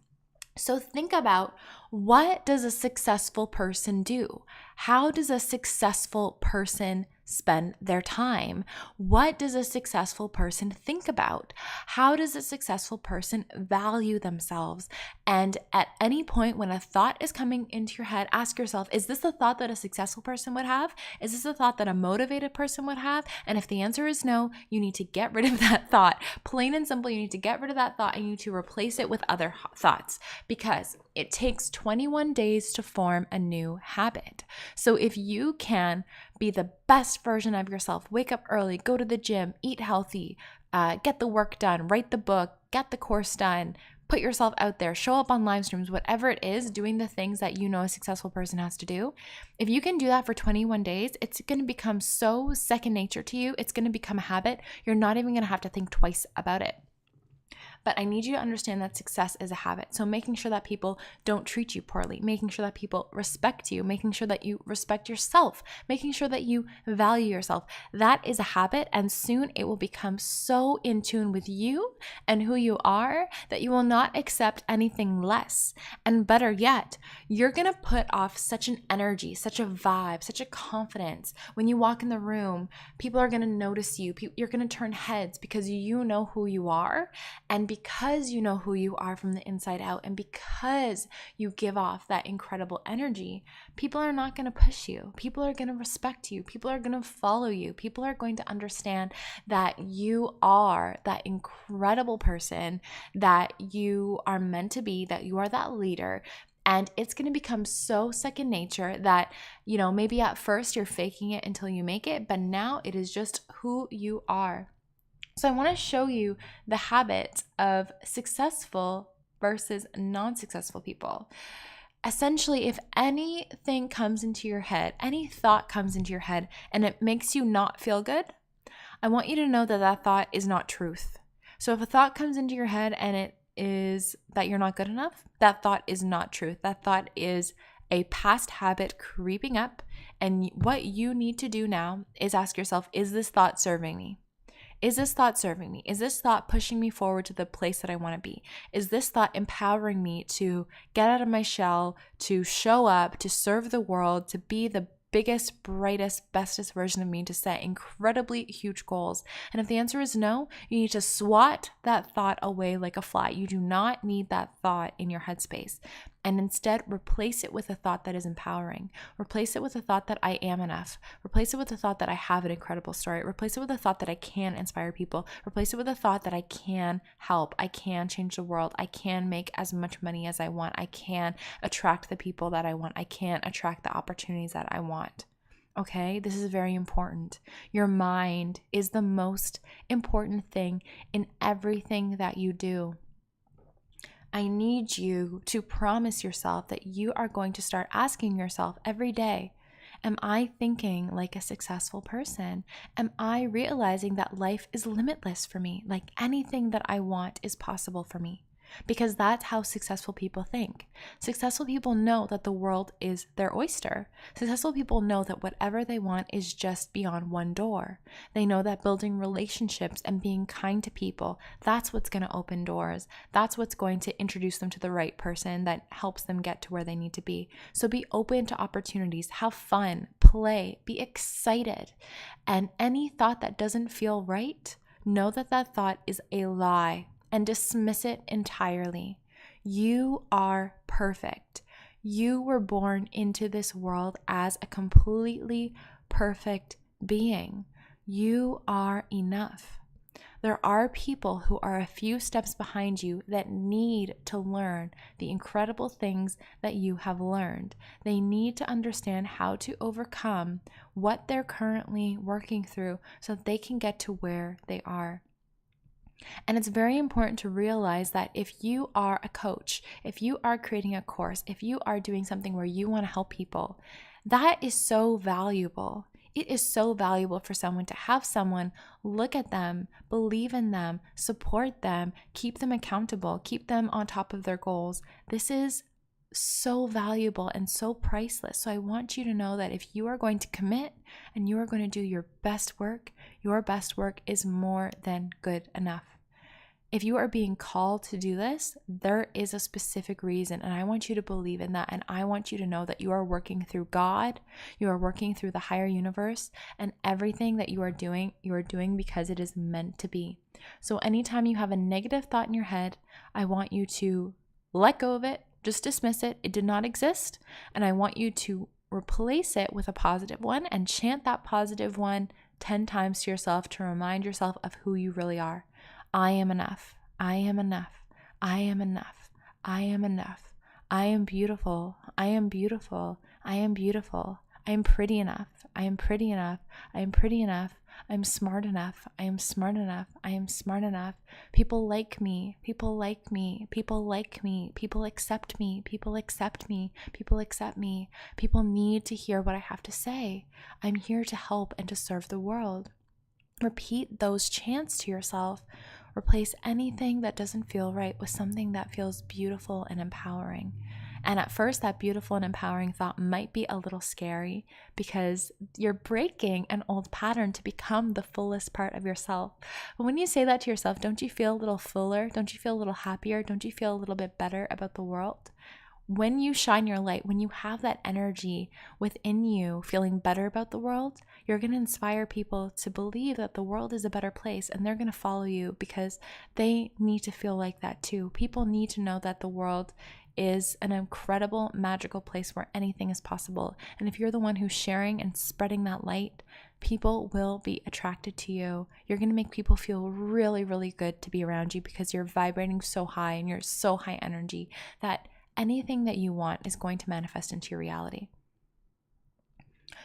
So think about, what does a successful person do? How does a successful person spend their time? What does a successful person think about? How does a successful person value themselves? And at any point when a thought is coming into your head, ask yourself, is this a thought that a successful person would have? Is this a thought that a motivated person would have? And if the answer is no, you need to get rid of that thought. Plain and simple, you need to get rid of that thought and you need to replace it with other thoughts, because it takes 21 days to form a new habit. So if you can be the best version of yourself, wake up early, go to the gym, eat healthy, get the work done, write the book, get the course done, put yourself out there, show up on live streams, whatever it is, doing the things that you know a successful person has to do. If you can do that for 21 days, it's going to become so second nature to you. It's going to become a habit. You're not even going to have to think twice about it. But I need you to understand that success is a habit. So making sure that people don't treat you poorly, making sure that people respect you, making sure that you respect yourself, making sure that you value yourself, that is a habit. And soon it will become so in tune with you and who you are that you will not accept anything less. And better yet, you're going to put off such an energy, such a vibe, such a confidence. When you walk in the room, people are going to notice you. You're going to turn heads because you know who you are. And because you know who you are from the inside out, and because you give off that incredible energy, people are not going to push you. People are going to respect you. People are going to follow you. People are going to understand that you are that incredible person that you are meant to be, that you are that leader. And it's going to become so second nature that, maybe at first you're faking it until you make it, but now it is just who you are. So I want to show you the habits of successful versus non-successful people. Essentially, if anything comes into your head, any thought comes into your head and it makes you not feel good, I want you to know that that thought is not truth. So if a thought comes into your head and it is that you're not good enough, that thought is not truth. That thought is a past habit creeping up. And what you need to do now is ask yourself, is this thought serving me? Is this thought serving me? Is this thought pushing me forward to the place that I want to be? Is this thought empowering me to get out of my shell, to show up, to serve the world, to be the biggest, brightest, bestest version of me, to set incredibly huge goals? And if the answer is no, you need to swat that thought away like a fly. You do not need that thought in your headspace. And instead, replace it with a thought that is empowering. Replace it with a thought that I am enough. Replace it with a thought that I have an incredible story. Replace it with a thought that I can inspire people. Replace it with a thought that I can help. I can change the world. I can make as much money as I want. I can attract the people that I want. I can attract the opportunities that I want. Okay, this is very important. Your mind is the most important thing in everything that you do. I need you to promise yourself that you are going to start asking yourself every day, am I thinking like a successful person? Am I realizing that life is limitless for me? Like anything that I want is possible for me. Because that's how successful people think. Successful people know that the world is their oyster. Successful people know that whatever they want is just beyond one door. They know that building relationships and being kind to people, that's what's going to open doors. That's what's going to introduce them to the right person that helps them get to where they need to be. So be open to opportunities, have fun, play, be excited. And any thought that doesn't feel right, know that that thought is a lie. And dismiss it entirely. You are perfect. You were born into this world as a completely perfect being. You are enough. There are people who are a few steps behind you that need to learn the incredible things that you have learned. They need to understand how to overcome what they're currently working through so that they can get to where they are. And it's very important to realize that if you are a coach, if you are creating a course, if you are doing something where you want to help people, that is so valuable. It is so valuable for someone to have someone look at them, believe in them, support them, keep them accountable, keep them on top of their goals. This is so valuable and so priceless. So I want you to know that if you are going to commit and you are going to do your best work is more than good enough. If you are being called to do this, there is a specific reason, and I want you to believe in that, and I want you to know that you are working through God, you are working through the higher universe, and everything that you are doing because it is meant to be. So anytime you have a negative thought in your head, I want you to let go of it, just dismiss it. It did not exist, and I want you to replace it with a positive one and chant that positive one 10 times to yourself to remind yourself of who you really are. I am enough. I am enough. I am enough. I am enough. I am beautiful. I am beautiful. I am beautiful. I am pretty enough. I am pretty enough. I am pretty enough. I'm smart enough. I am smart enough. I am smart enough. People like me. People like me. People like me. People accept me. People accept me. People accept me. People need to hear what I have to say. I'm here to help and to serve the world. Repeat those chants to yourself. Replace anything that doesn't feel right with something that feels beautiful and empowering. And at first, that beautiful and empowering thought might be a little scary because you're breaking an old pattern to become the fullest part of yourself. But when you say that to yourself, don't you feel a little fuller? Don't you feel a little happier? Don't you feel a little bit better about the world? When you shine your light, when you have that energy within you feeling better about the world, you're going to inspire people to believe that the world is a better place, and they're going to follow you because they need to feel like that too. People need to know that the world is an incredible, magical place where anything is possible. And if you're the one who's sharing and spreading that light, people will be attracted to you. You're going to make people feel really, really good to be around you because you're vibrating so high and you're so high energy that anything that you want is going to manifest into your reality.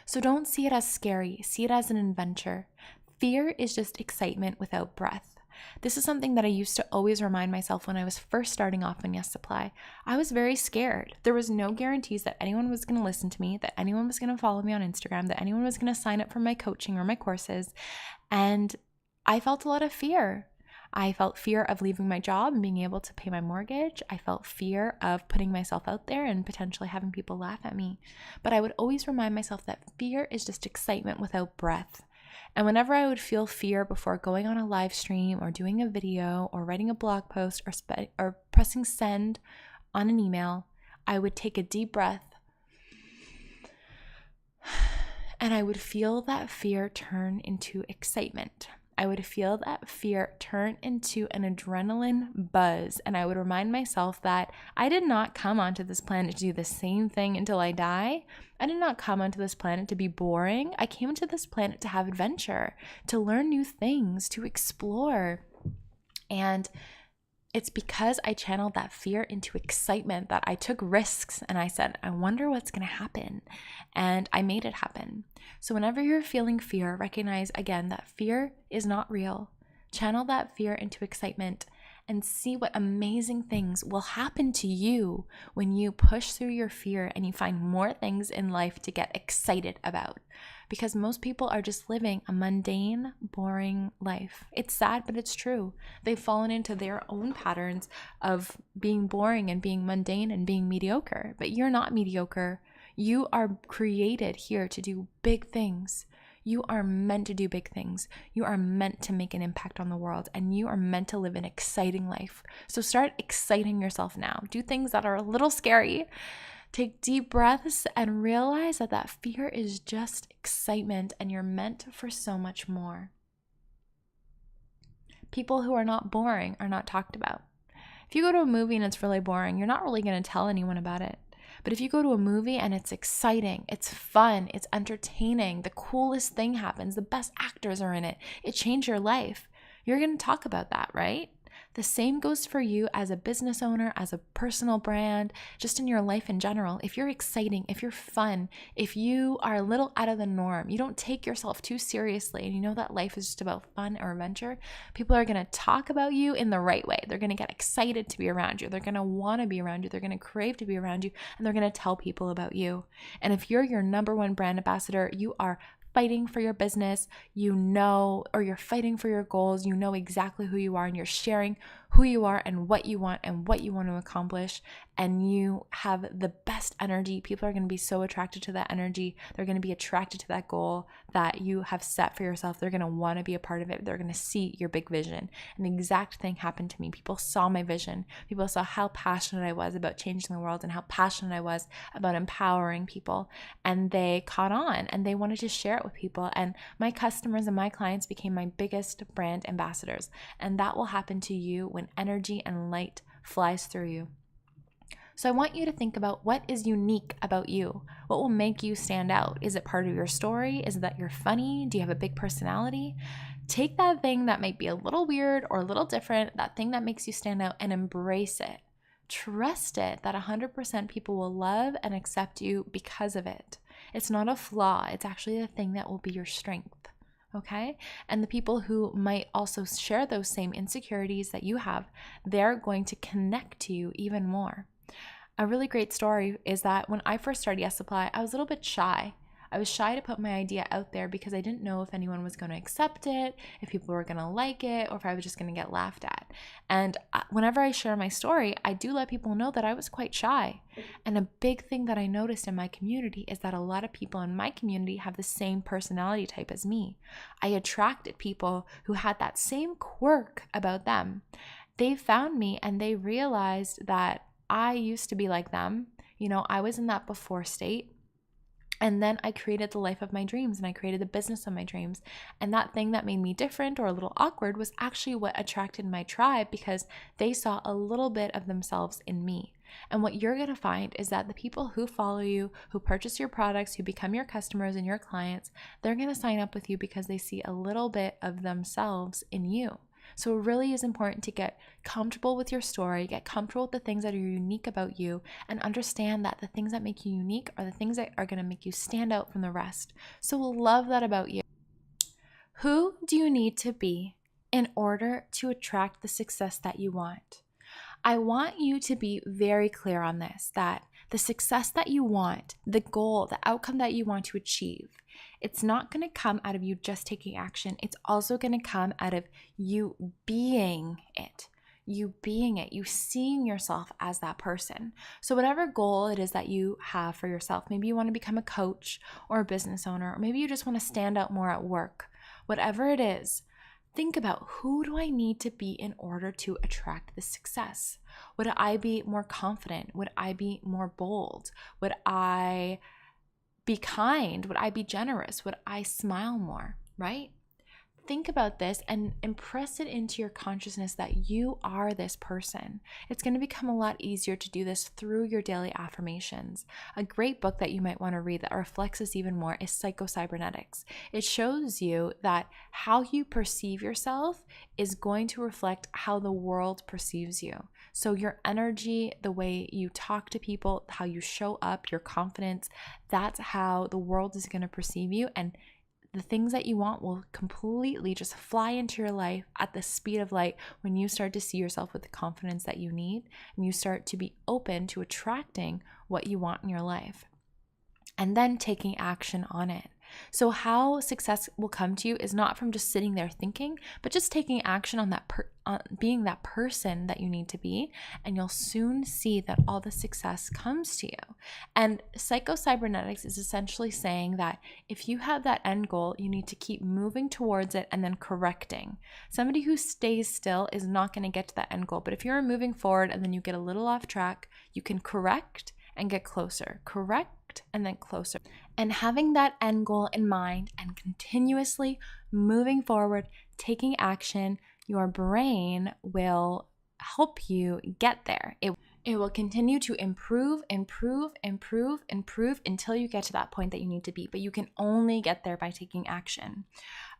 So don't see it as scary. See it as an adventure. Fear is just excitement without breath. This is something that I used to always remind myself when I was first starting off in Yes Supply. I was very scared. There was no guarantees that anyone was going to listen to me, that anyone was going to follow me on Instagram, that anyone was going to sign up for my coaching or my courses. And I felt a lot of fear. I felt fear of leaving my job and being able to pay my mortgage. I felt fear of putting myself out there and potentially having people laugh at me. But I would always remind myself that fear is just excitement without breath. And whenever I would feel fear before going on a live stream or doing a video or writing a blog post or pressing send on an email, I would take a deep breath and I would feel that fear turn into excitement. I would feel that fear turn into an adrenaline buzz, and I would remind myself that I did not come onto this planet to do the same thing until I die. I did not come onto this planet to be boring. I came into this planet to have adventure, to learn new things, to explore. And it's because I channeled that fear into excitement that I took risks and I said, I wonder what's going to happen. And I made it happen. So whenever you're feeling fear, recognize again that fear is not real. Channel that fear into excitement and see what amazing things will happen to you when you push through your fear and you find more things in life to get excited about. Because most people are just living a mundane, boring life. It's sad, but it's true. They've fallen into their own patterns of being boring and being mundane and being mediocre. But you're not mediocre. You are created here to do big things. You are meant to do big things. You are meant to make an impact on the world, and you are meant to live an exciting life. So start exciting yourself now. Do things that are a little scary. Take deep breaths and realize that that fear is just excitement, and you're meant for so much more. People who are not boring are not talked about. If you go to a movie and it's really boring, you're not really going to tell anyone about it. But if you go to a movie and it's exciting, it's fun, it's entertaining, the coolest thing happens, the best actors are in it, it changed your life, you're going to talk about that, right? The same goes for you as a business owner, as a personal brand, just in your life in general. If you're exciting, if you're fun, if you are a little out of the norm, you don't take yourself too seriously, and you know that life is just about fun or adventure, people are going to talk about you in the right way. They're going to get excited to be around you. They're going to want to be around you. They're going to crave to be around you, and they're going to tell people about you. And if you're your number one brand ambassador, you are fighting for your business, you know, or you're fighting for your goals, you know exactly who you are, and you're sharing who you are and what you want to accomplish, and you have the best energy. People are going to be so attracted to that energy. They're going to be attracted to that goal that you have set for yourself. They're going to want to be a part of it. They're going to see your big vision. And the exact thing happened to me. People saw my vision. People saw how passionate I was about changing the world and how passionate I was about empowering people. And they caught on and they wanted to share it with people. And my customers and my clients became my biggest brand ambassadors. And that will happen to you when energy and light flies through you. So I want you to think about what is unique about you. What will make you stand out? Is it part of your story? Is it that you're funny? Do you have a big personality? Take that thing that might be a little weird or a little different, that thing that makes you stand out, and embrace it. Trust it that 100% people will love and accept you because of it. It's not a flaw. It's actually the thing that will be your strength. okay? And the people who might also share those same insecurities that you have, they're going to connect to you even more. A really great story is that when I first started Yes Supply, I was a little bit shy. I was shy to put my idea out there because I didn't know if anyone was going to accept it, if people were going to like it, or if I was just going to get laughed at. And whenever I share my story, I do let people know that I was quite shy. And a big thing that I noticed in my community is that a lot of people in my community have the same personality type as me. I attracted people who had that same quirk about them. They found me and they realized that I used to be like them. You know, I was in that before state. And then I created the life of my dreams and I created the business of my dreams. And that thing that made me different or a little awkward was actually what attracted my tribe, because they saw a little bit of themselves in me. And what you're going to find is that the people who follow you, who purchase your products, who become your customers and your clients, they're going to sign up with you because they see a little bit of themselves in you. So it really is important to get comfortable with your story, get comfortable with the things that are unique about you, and understand that the things that make you unique are the things that are going to make you stand out from the rest. So we'll love that about you. Who do you need to be in order to attract the success that you want? I want you to be very clear on this, that the success that you want, the goal, the outcome that you want to achieve, it's not going to come out of you just taking action. It's also going to come out of you being it. You seeing yourself as that person. So whatever goal it is that you have for yourself, maybe you want to become a coach or a business owner, or maybe you just want to stand out more at work, whatever it is, think about, who do I need to be in order to attract the success? Would I be more confident? Would I be more bold? Would I be kind? Would I be generous? Would I smile more, right? Think about this and impress it into your consciousness that you are this person. It's going to become a lot easier to do this through your daily affirmations. A great book that you might want to read that reflects this even more is Psycho-Cybernetics. It shows you that how you perceive yourself is going to reflect how the world perceives you. So your energy, the way you talk to people, how you show up, your confidence, that's how the world is going to perceive you. And the things that you want will completely just fly into your life at the speed of light when you start to see yourself with the confidence that you need and you start to be open to attracting what you want in your life and then taking action on it. So how success will come to you is not from just sitting there thinking, but just taking action on that on being that person that you need to be, and you'll soon see that all the success comes to you. And Psycho-Cybernetics is essentially saying that if you have that end goal, you need to keep moving towards it and then correcting. Somebody who stays still is not going to get to that end goal, but if you're moving forward and then you get a little off track, you can correct and get closer, correct and then closer. And having that end goal in mind and continuously moving forward, taking action, your brain will help you get there. It will continue to improve until you get to that point that you need to be. But you can only get there by taking action.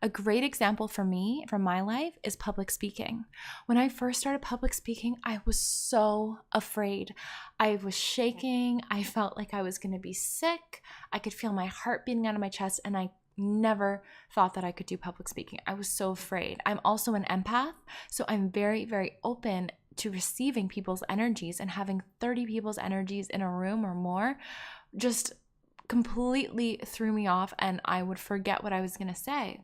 A great example for me, from my life, is public speaking. When I first started public speaking, I was so afraid. I was shaking. I felt like I was going to be sick. I could feel my heart beating out of my chest, and I never thought that I could do public speaking. I was so afraid. I'm also an empath, so I'm very, very open to receiving people's energies, and having 30 people's energies in a room or more just completely threw me off, and I would forget what I was going to say.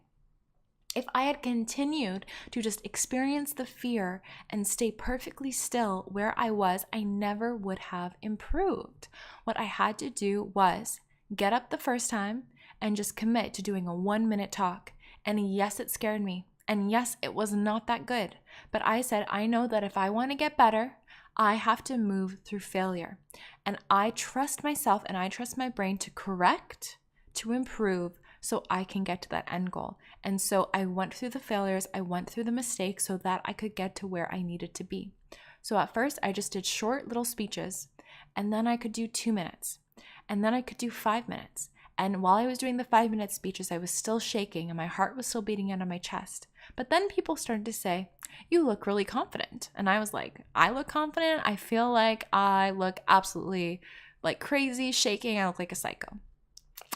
If I had continued to just experience the fear and stay perfectly still where I was, I never would have improved. What I had to do was get up the first time and just commit to doing a 1-minute talk. And yes, it scared me. And yes, it was not that good. But I said, I know that if I want to get better, I have to move through failure. And I trust myself and I trust my brain to correct, to improve, so I can get to that end goal. And so I went through the failures, I went through the mistakes so that I could get to where I needed to be. So at first, I just did short little speeches, and then I could do 2 minutes, and then I could do 5 minutes. And while I was doing the 5-minute speeches, I was still shaking and my heart was still beating out of my chest. But then people started to say, you look really confident. And I was like, I look confident? I feel like I look absolutely like crazy, shaking. I look like a psycho.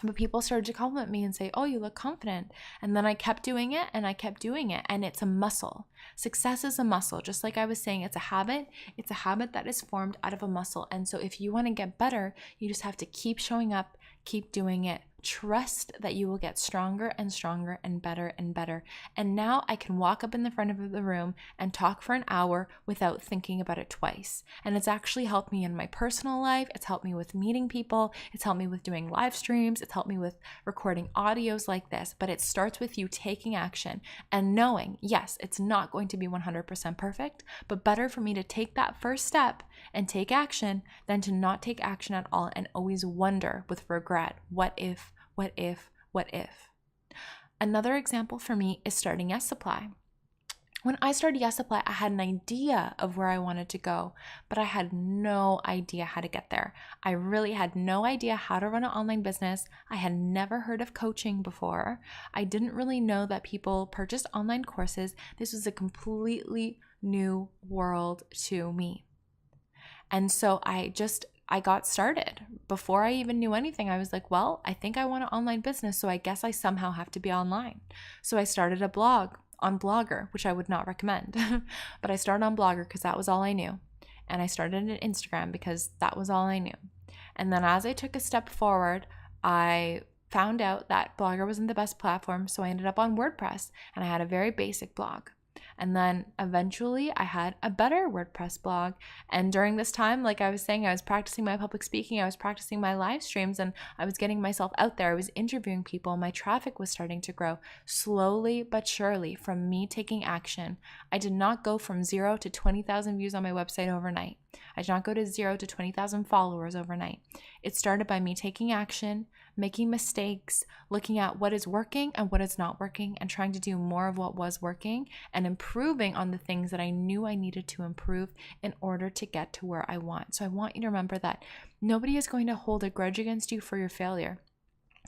But people started to compliment me and say, oh, you look confident. And then I kept doing it and I kept doing it. And it's a muscle. Success is a muscle. Just like I was saying, it's a habit. It's a habit that is formed out of a muscle. And so if you want to get better, you just have to keep showing up, keep doing it. Trust that you will get stronger and stronger and better and better. And now I can walk up in the front of the room and talk for an hour without thinking about it twice. And it's actually helped me in my personal life. It's helped me with meeting people. It's helped me with doing live streams. It's helped me with recording audios like this. But it starts with you taking action and knowing, yes, it's not going to be 100% perfect, but better for me to take that first step and take action than to not take action at all and always wonder with regret, what if? What if, what if? Another example for me is starting Yes Supply. When I started Yes Supply, I had an idea of where I wanted to go, but I had no idea how to get there. I really had no idea how to run an online business. I had never heard of coaching before. I didn't really know that people purchased online courses. This was a completely new world to me. And so I got started. Before I even knew anything, I was like, well, I think I want an online business, so I guess I somehow have to be online. So I started a blog on Blogger, which I would not recommend. But I started on Blogger because that was all I knew. And I started an Instagram because that was all I knew. And then as I took a step forward, I found out that Blogger wasn't the best platform, so I ended up on WordPress, and I had a very basic blog. And then eventually I had a better WordPress blog. And during this time, like I was saying, I was practicing my public speaking, I was practicing my live streams, and I was getting myself out there. I was interviewing people. My traffic was starting to grow slowly but surely from me taking action. I did not go from 0 to 20,000 views on my website overnight. I did not go to 0 to 20,000 followers overnight. It started by me taking action, making mistakes, looking at what is working and what is not working, and trying to do more of what was working and improving on the things that I knew I needed to improve in order to get to where I want. So I want you to remember that nobody is going to hold a grudge against you for your failure.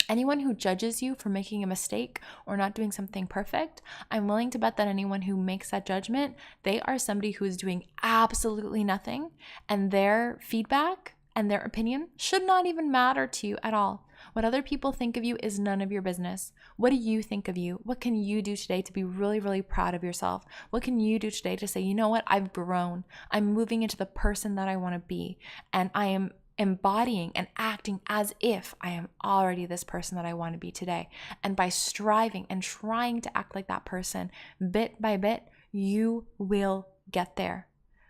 Anyone who judges you for making a mistake or not doing something perfect, I'm willing to bet that anyone who makes that judgment, they are somebody who is doing absolutely nothing, and their feedback and their opinion should not even matter to you at all. What other people think of you is none of your business. What do you think of you? What can you do today to be really, really proud of yourself? What can you do today to say, you know what, I've grown. I'm moving into the person that I want to be, and I am embodying and acting as if I am already this person that I want to be today. And by striving and trying to act like that person, bit by bit, you will get there.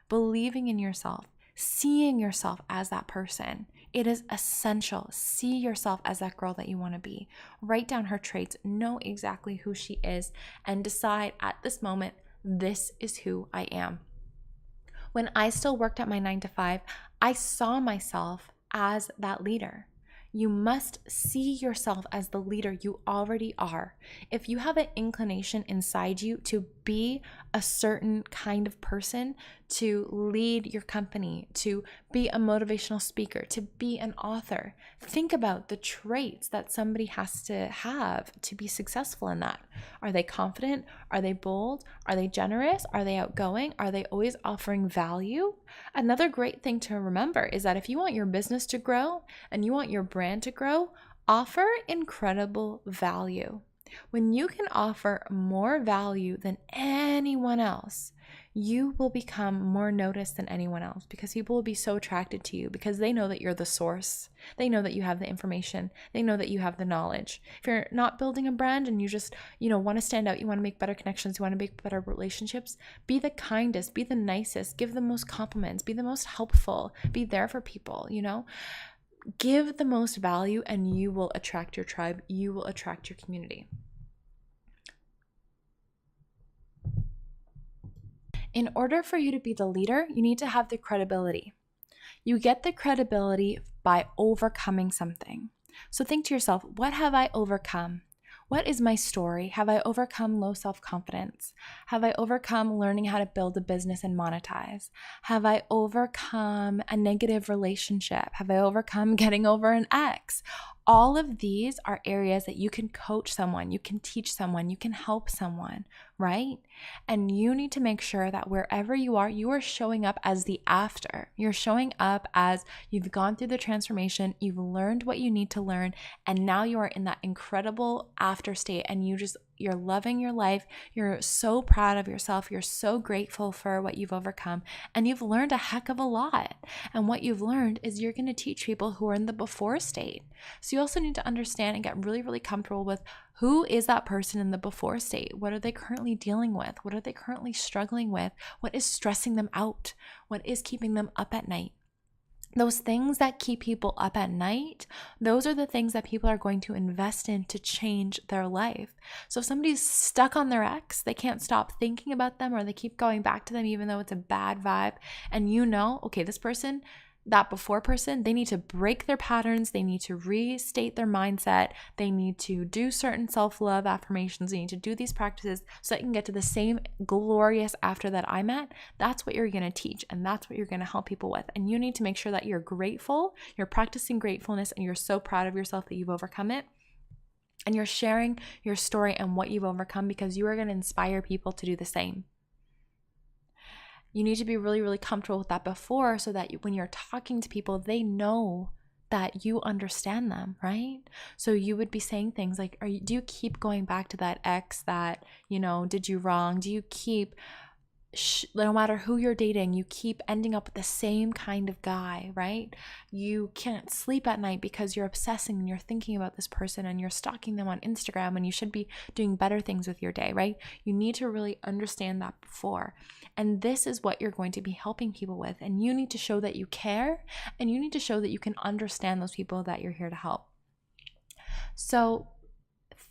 Believing in yourself, seeing yourself as that person. It is essential. See yourself as that girl that you want to be. Write down her traits, know exactly who she is, and decide at this moment, this is who I am. When I still worked at my 9-to-5, I saw myself as that leader. You must see yourself as the leader you already are. If you have an inclination inside you to be a certain kind of person, to lead your company, to be a motivational speaker, to be an author, think about the traits that somebody has to have to be successful in that. Are they confident? Are they bold? Are they generous? Are they outgoing? Are they always offering value? Another great thing to remember is that if you want your business to grow and you want your brand to grow, offer incredible value. When you can offer more value than anyone else, you will become more noticed than anyone else, because people will be so attracted to you because they know that you're the source. They know that you have the information. They know that you have the knowledge. If you're not building a brand and you just, want to stand out, you want to make better connections, you want to make better relationships, be the kindest, be the nicest, give the most compliments, be the most helpful, be there for people, Give the most value and you will attract your tribe. You will attract your community. In order for you to be the leader, you need to have the credibility. You get the credibility by overcoming something. So think to yourself, what have I overcome? What is my story? Have I overcome low self-confidence? Have I overcome learning how to build a business and monetize? Have I overcome a negative relationship? Have I overcome getting over an ex? all of these are areas that you can coach someone, you can teach someone, you can help someone, right? And you need to make sure that wherever you are showing up as the after. You're showing up as you've gone through the transformation, you've learned what you need to learn, and now you are in that incredible after state, and you're loving your life. You're so proud of yourself. You're so grateful for what you've overcome, and you've learned a heck of a lot. And what you've learned is you're going to teach people who are in the before state. So you also need to understand and get really, really comfortable with who is that person in the before state? What are they currently dealing with? What are they currently struggling with? What is stressing them out? What is keeping them up at night? Those things that keep people up at night, those are the things that people are going to invest in to change their life. So if somebody's stuck on their ex, they can't stop thinking about them, or they keep going back to them even though it's a bad vibe, and you know, okay, this person, that before person, they need to break their patterns, they need to restate their mindset, they need to do certain self-love affirmations, they need to do these practices so they can get to the same glorious after that I'm at. That's what you're going to teach, and that's what you're going to help people with. And you need to make sure that you're grateful, you're practicing gratefulness, and you're so proud of yourself that you've overcome it. And you're sharing your story and what you've overcome, because you are going to inspire people to do the same. You need to be really, really comfortable with that before, so that when you're talking to people, they know that you understand them, right? So you would be saying things like, do you keep going back to that ex that, did you wrong? Do you keep, no matter who you're dating, you keep ending up with the same kind of guy, right? You can't sleep at night because you're obsessing and you're thinking about this person and you're stalking them on Instagram, and you should be doing better things with your day, right? You need to really understand that before. And this is what you're going to be helping people with. And you need to show that you care, and you need to show that you can understand those people that you're here to help. So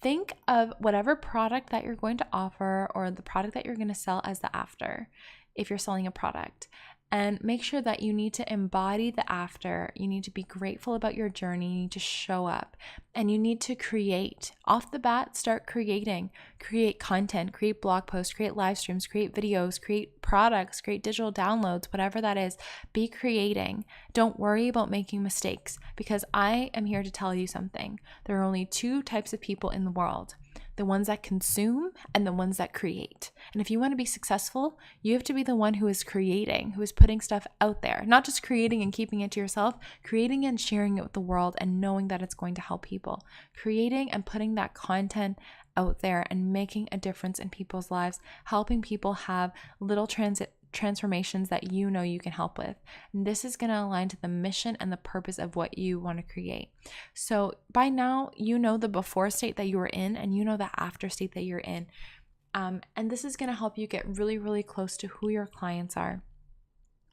think of whatever product that you're going to offer, or the product that you're going to sell, as the after, if you're selling a product. And make sure that you need to embody the after. You need to be grateful about your journey. You need to show up, and you need to create. Off the bat, start creating. Create content, create blog posts, create live streams, create videos, create products, create digital downloads, whatever that is. Be creating. Don't worry about making mistakes, because I am here to tell you something. There are only two types of people in the world: the ones that consume and the ones that create. And if you want to be successful, you have to be the one who is creating, who is putting stuff out there, not just creating and keeping it to yourself, creating and sharing it with the world and knowing that it's going to help people. Creating and putting that content out there and making a difference in people's lives, helping people have little transformations that you know you can help with. And this is going to align to the mission and the purpose of what you want to create. So by now, you know the before state that you were in, and you know the after state that you're in. And this is going to help you get really, really close to who your clients are.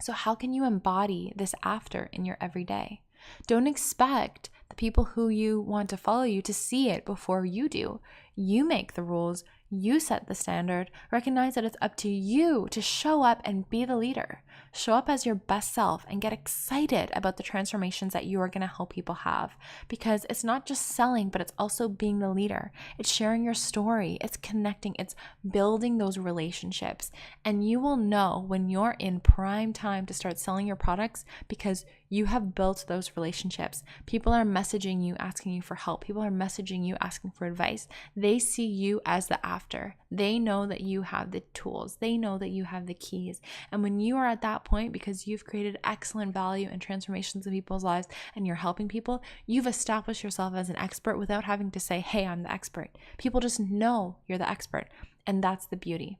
So how can you embody this after in your everyday? Don't expect the people who you want to follow you to see it before you do. You make the rules. You set the standard. Recognize that it's up to you to show up and be the leader. Show up as your best self and get excited about the transformations that you are going to help people have. Because it's not just selling, but it's also being the leader. It's sharing your story. It's connecting. It's building those relationships. And you will know when you're in prime time to start selling your products, because you have built those relationships. People are messaging you, asking you for help. People are messaging you, asking for advice. They see you as the after. They know that you have the tools. They know that you have the keys. And when you are at that point, because you've created excellent value and transformations in people's lives and you're helping people, you've established yourself as an expert without having to say, hey, I'm the expert. People just know you're the expert. And that's the beauty.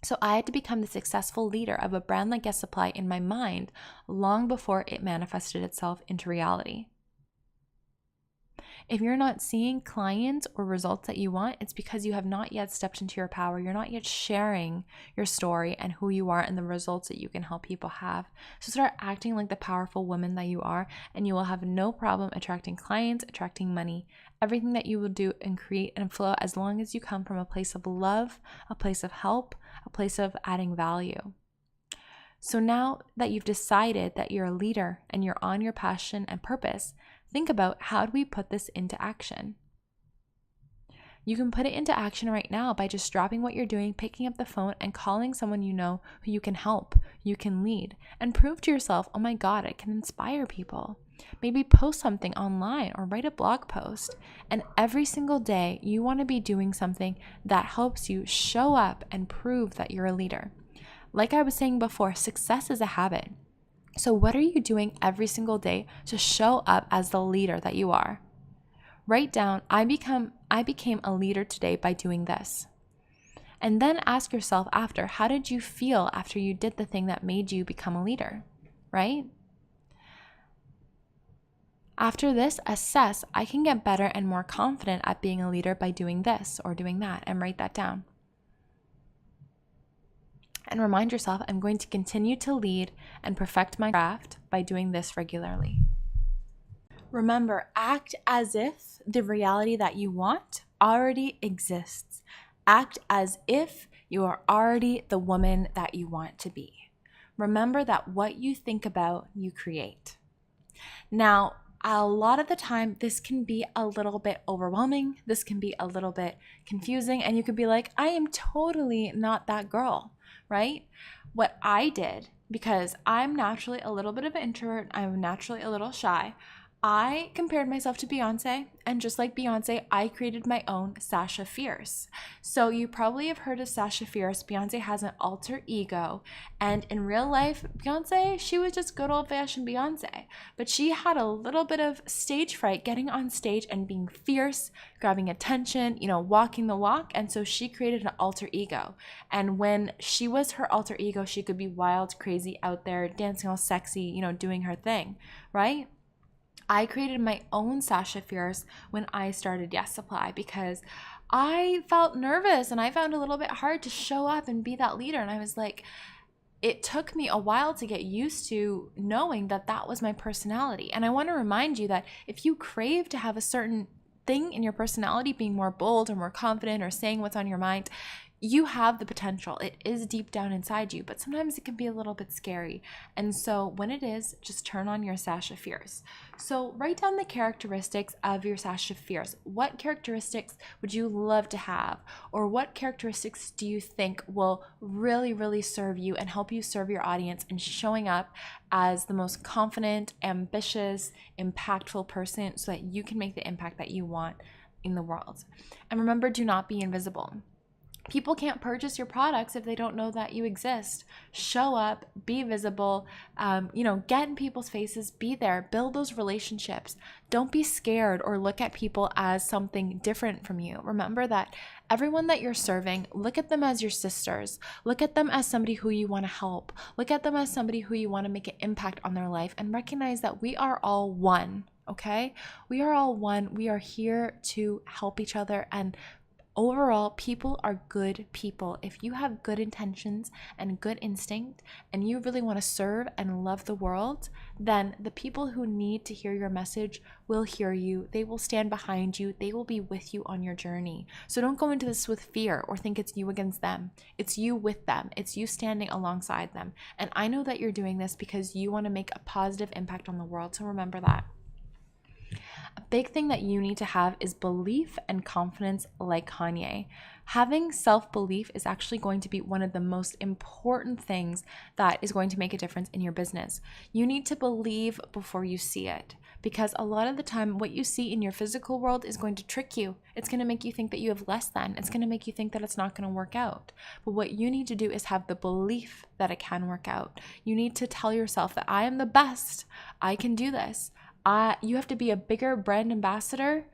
So I had to become the successful leader of a brand like Guest Supply in my mind long before it manifested itself into reality. If you're not seeing clients or results that you want, it's because you have not yet stepped into your power. You're not yet sharing your story and who you are and the results that you can help people have. So start acting like the powerful woman that you are, and you will have no problem attracting clients, attracting money. Everything that you will do and create and flow, as long as you come from a place of love, a place of help, a place of adding value. So now that you've decided that you're a leader and you're on your passion and purpose, think about, how do we put this into action? You can put it into action right now by just dropping what you're doing, picking up the phone and calling someone you know who you can help, you can lead, and prove to yourself, oh my God, I can inspire people. Maybe post something online or write a blog post. And every single day, you want to be doing something that helps you show up and prove that you're a leader. Like I was saying before, success is a habit. So what are you doing every single day to show up as the leader that you are? Write down, I became a leader today by doing this. And then ask yourself after, how did you feel after you did the thing that made you become a leader, right? After this, assess, I can get better and more confident at being a leader by doing this or doing that, and write that down. And remind yourself, I'm going to continue to lead and perfect my craft by doing this regularly. Remember, act as if the reality that you want already exists. Act as if you are already the woman that you want to be. Remember that what you think about, you create. Now, a lot of the time, this can be a little bit overwhelming. This can be a little bit confusing. And you could be like, I am totally not that girl, right? What I did, because I'm naturally a little bit of an introvert, I'm naturally a little shy, I compared myself to Beyonce, and just like Beyonce, I created my own Sasha Fierce. So you probably have heard of Sasha Fierce. Beyonce has an alter ego, and in real life, Beyonce, she was just good old-fashioned Beyonce, but she had a little bit of stage fright getting on stage and being fierce, grabbing attention, walking the walk, and so she created an alter ego. And when she was her alter ego, she could be wild, crazy, out there, dancing all sexy, doing her thing, right? I created my own Sasha Fierce when I started Yes Supply because I felt nervous and I found it a little bit hard to show up and be that leader. And I was like, it took me a while to get used to knowing that that was my personality. And I want to remind you that if you crave to have a certain thing in your personality, being more bold or more confident or saying what's on your mind, you have the potential. It is deep down inside you, but sometimes it can be a little bit scary. And so when it is, just turn on your Sasha Fierce. So write down the characteristics of your Sasha Fierce. What characteristics would you love to have? Or what characteristics do you think will really, really serve you and help you serve your audience in showing up as the most confident, ambitious, impactful person so that you can make the impact that you want in the world? And remember, do not be invisible. People can't purchase your products if they don't know that you exist. Show up, be visible, get in people's faces, be there, build those relationships. Don't be scared or look at people as something different from you. Remember that everyone that you're serving, look at them as your sisters. Look at them as somebody who you want to help. Look at them as somebody who you want to make an impact on their life, and recognize that we are all one, okay? We are all one. We are here to help each other, and overall, people are good people. If you have good intentions and good instinct and you really want to serve and love the world, then the people who need to hear your message will hear you. They will stand behind you. They will be with you on your journey. So don't go into this with fear or think it's you against them. It's you with them. It's you standing alongside them. And I know that you're doing this because you want to make a positive impact on the world. So remember that. A big thing that you need to have is belief and confidence, like Kanye. Having self-belief is actually going to be one of the most important things that is going to make a difference in your business. You need to believe before you see it, because a lot of the time what you see in your physical world is going to trick you. It's going to make you think that you have less than. It's going to make you think that it's not going to work out. But what you need to do is have the belief that it can work out. You need to tell yourself that I am the best. I can do this. You have to be a bigger brand ambassador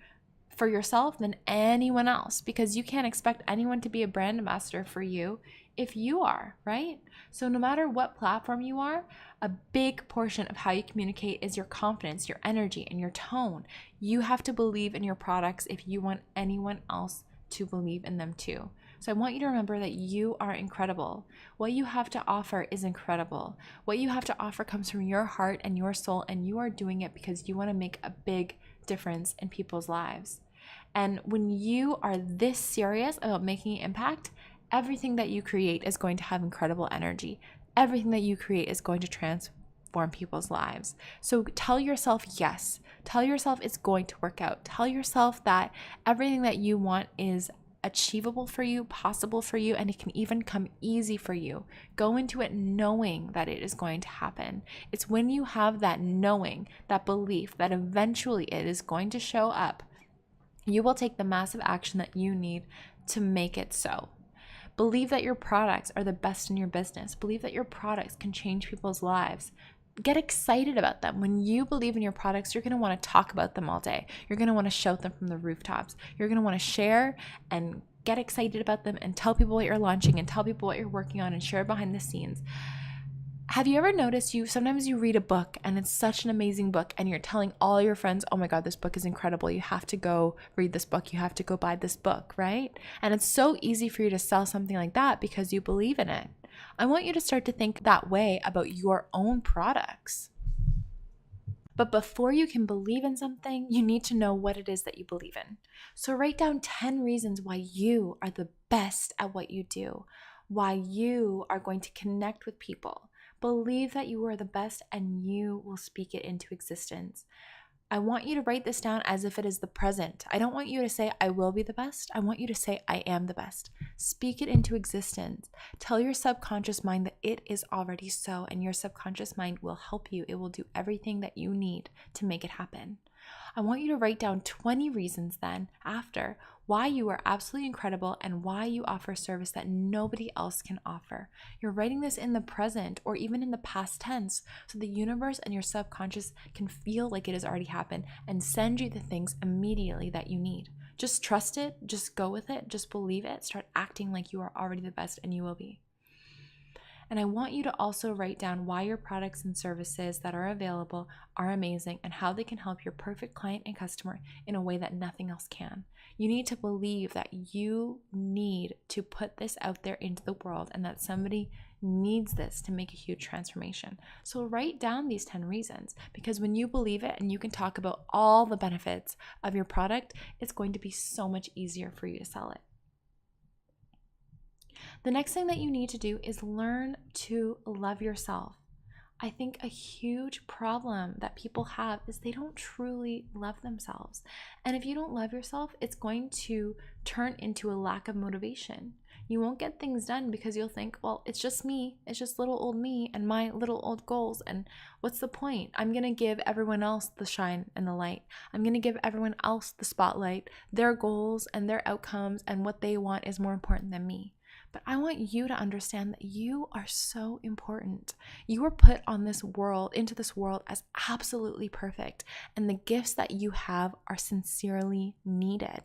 for yourself than anyone else, because you can't expect anyone to be a brand ambassador for you if you are, right? So no matter what platform you are, a big portion of how you communicate is your confidence, your energy, and your tone. You have to believe in your products if you want anyone else to believe in them too. So I want you to remember that you are incredible. What you have to offer is incredible. What you have to offer comes from your heart and your soul, and you are doing it because you want to make a big difference in people's lives. And when you are this serious about making an impact, everything that you create is going to have incredible energy. Everything that you create is going to transform people's lives. So tell yourself yes. Tell yourself it's going to work out. Tell yourself that everything that you want is achievable for you, possible for you, and it can even come easy for you. Go into it knowing that it is going to happen. It's when you have that knowing, that belief that eventually it is going to show up, you will take the massive action that you need to make it so. Believe that your products are the best in your business. Believe that your products can change people's lives. Get excited about them. When you believe in your products, you're going to want to talk about them all day. You're going to want to shout them from the rooftops. You're going to want to share and get excited about them and tell people what you're launching and tell people what you're working on and share behind the scenes. Have you ever noticed sometimes you read a book and it's such an amazing book and you're telling all your friends, oh my God, this book is incredible. You have to go read this book. You have to go buy this book, right? And it's so easy for you to sell something like that because you believe in it. I want you to start to think that way about your own products. But before you can believe in something, you need to know what it is that you believe in. So write down 10 reasons why you are the best at what you do, why you are going to connect with people. Believe that you are the best and you will speak it into existence. I want you to write this down as if it is the present. I don't want you to say, I will be the best. I want you to say, I am the best. Speak it into existence. Tell your subconscious mind that it is already so, and your subconscious mind will help you. It will do everything that you need to make it happen. I want you to write down 20 reasons then after why you are absolutely incredible and why you offer a service that nobody else can offer. You're writing this in the present or even in the past tense so the universe and your subconscious can feel like it has already happened and send you the things immediately that you need. Just trust it, just go with it, just believe it, start acting like you are already the best, and you will be. And I want you to also write down why your products and services that are available are amazing and how they can help your perfect client and customer in a way that nothing else can. You need to believe that you need to put this out there into the world and that somebody needs this to make a huge transformation. So write down these 10 reasons, because when you believe it and you can talk about all the benefits of your product, it's going to be so much easier for you to sell it. The next thing that you need to do is learn to love yourself. I think a huge problem that people have is they don't truly love themselves. And if you don't love yourself, it's going to turn into a lack of motivation. You won't get things done because you'll think, well, it's just me. It's just little old me and my little old goals. And what's the point? I'm going to give everyone else the shine and the light. I'm going to give everyone else the spotlight. Their goals and their outcomes and what they want is more important than me. But I want you to understand that you are so important. You were put on this world, into this world as absolutely perfect. And the gifts that you have are sincerely needed.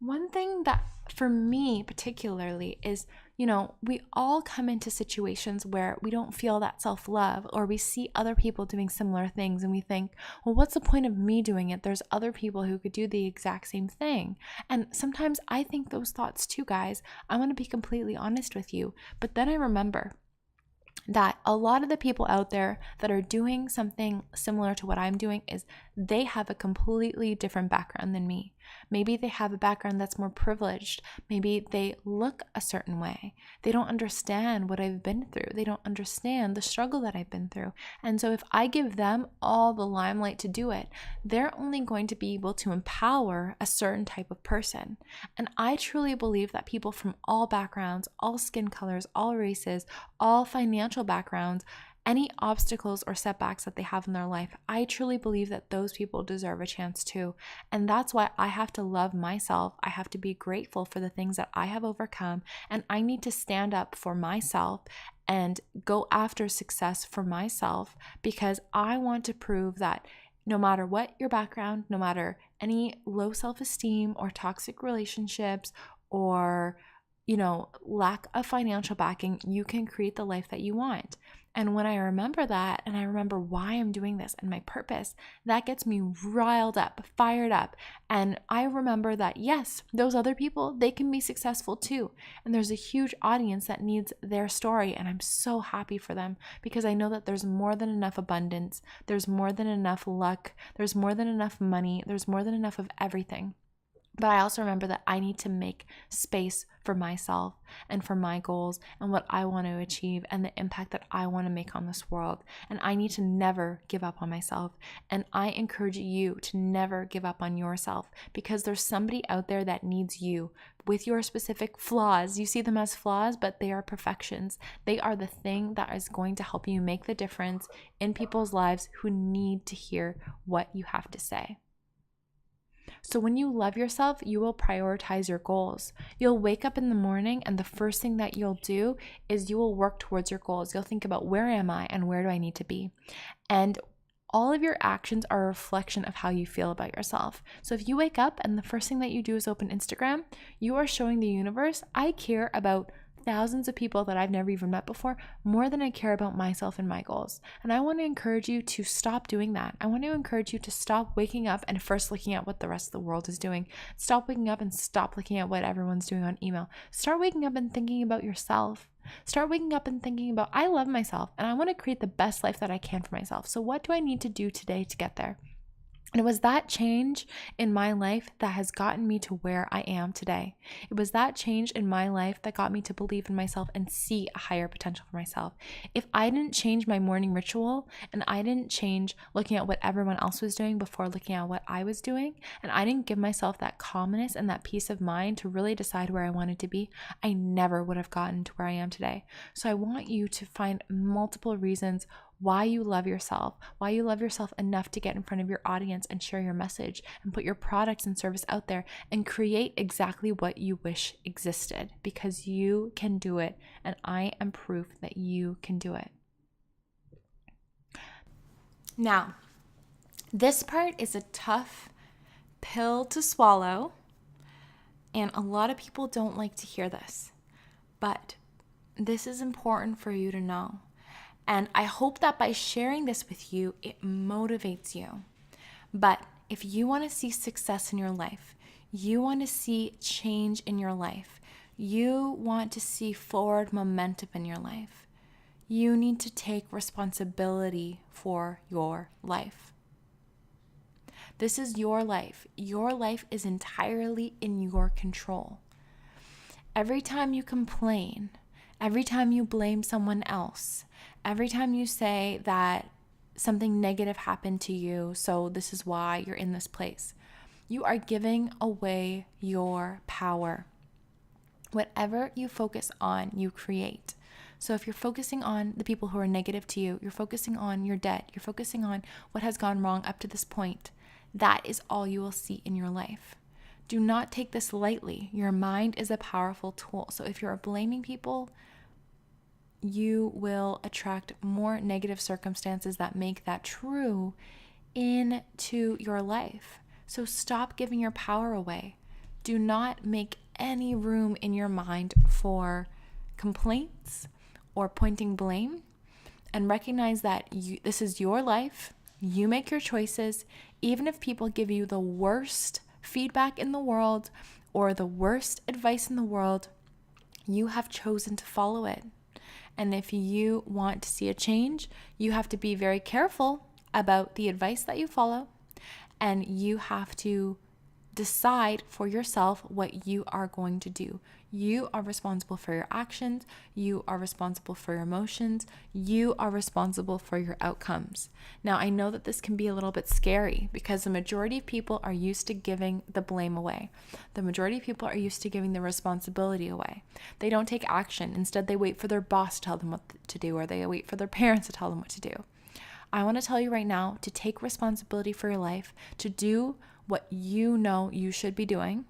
One thing that for me particularly is, we all come into situations where we don't feel that self-love, or we see other people doing similar things and we think, well, what's the point of me doing it? There's other people who could do the exact same thing. And sometimes I think those thoughts too, guys. I want to be completely honest with you. But then I remember that a lot of the people out there that are doing something similar to what I'm doing is they have a completely different background than me. Maybe they have a background that's more privileged. Maybe they look a certain way. They don't understand what I've been through. They don't understand the struggle that I've been through. And so if I give them all the limelight to do it, they're only going to be able to empower a certain type of person. And I truly believe that people from all backgrounds, all skin colors, all races, all financial backgrounds, any obstacles or setbacks that they have in their life, I truly believe that those people deserve a chance too. And that's why I have to love myself. I have to be grateful for the things that I have overcome. And I need to stand up for myself and go after success for myself, because I want to prove that no matter what your background, no matter any low self-esteem or toxic relationships or lack of financial backing, you can create the life that you want. And when I remember that, and I remember why I'm doing this and my purpose, that gets me riled up, fired up. And I remember that, yes, those other people, they can be successful too. And there's a huge audience that needs their story. And I'm so happy for them, because I know that there's more than enough abundance. There's more than enough luck. There's more than enough money. There's more than enough of everything But I also remember that I need to make space for myself and for my goals and what I want to achieve and the impact that I want to make on this world. And I need to never give up on myself. And I encourage you to never give up on yourself, because there's somebody out there that needs you with your specific flaws. You see them as flaws, but they are perfections. They are the thing that is going to help you make the difference in people's lives who need to hear what you have to say. So when you love yourself, you will prioritize your goals. You'll wake up in the morning and the first thing that you'll do is you will work towards your goals. You'll think about, where am I and where do I need to be? And all of your actions are a reflection of how you feel about yourself. So if you wake up and the first thing that you do is open Instagram, you are showing the universe, I care about thousands of people that I've never even met before more than I care about myself and my goals. And I want to encourage you to stop doing that. I want to encourage you to stop waking up and first looking at what the rest of the world is doing. Stop waking up and stop looking at what everyone's doing on email. Start waking up and thinking about yourself. Start waking up and thinking about, I love myself and I want to create the best life that I can for myself. So what do I need to do today to get there? And it was that change in my life that has gotten me to where I am today. It was that change in my life that got me to believe in myself and see a higher potential for myself. If I didn't change my morning ritual and I didn't change looking at what everyone else was doing before looking at what I was doing, and I didn't give myself that calmness and that peace of mind to really decide where I wanted to be, I never would have gotten to where I am today. So I want you to find multiple reasons why you love yourself enough to get in front of your audience and share your message and put your products and service out there and create exactly what you wish existed, because you can do it. And I am proof that you can do it. Now, this part is a tough pill to swallow, and a lot of people don't like to hear this, but this is important for you to know. And I hope that by sharing this with you, it motivates you. But if you want to see success in your life, you want to see change in your life, you want to see forward momentum in your life, you need to take responsibility for your life. This is your life. Your life is entirely in your control. Every time you complain, every time you blame someone else, every time you say that something negative happened to you, so this is why you're in this place, you are giving away your power. Whatever you focus on, you create. So if you're focusing on the people who are negative to you, you're focusing on your debt, you're focusing on what has gone wrong up to this point, that is all you will see in your life. Do not take this lightly. Your mind is a powerful tool. So if you're blaming people, you will attract more negative circumstances that make that true into your life. So stop giving your power away. Do not make any room in your mind for complaints or pointing blame, and recognize that this is your life. You make your choices. Even if people give you the worst feedback in the world or the worst advice in the world, you have chosen to follow it. And if you want to see a change, you have to be very careful about the advice that you follow, and you have to decide for yourself what you are going to do. You are responsible for your actions. You are responsible for your emotions. You are responsible for your outcomes. Now, I know that this can be a little bit scary because the majority of people are used to giving the blame away. The majority of people are used to giving the responsibility away. They don't take action. Instead, they wait for their boss to tell them what to do, or they wait for their parents to tell them what to do. I want to tell you right now to take responsibility for your life, to do what you know you should be doing,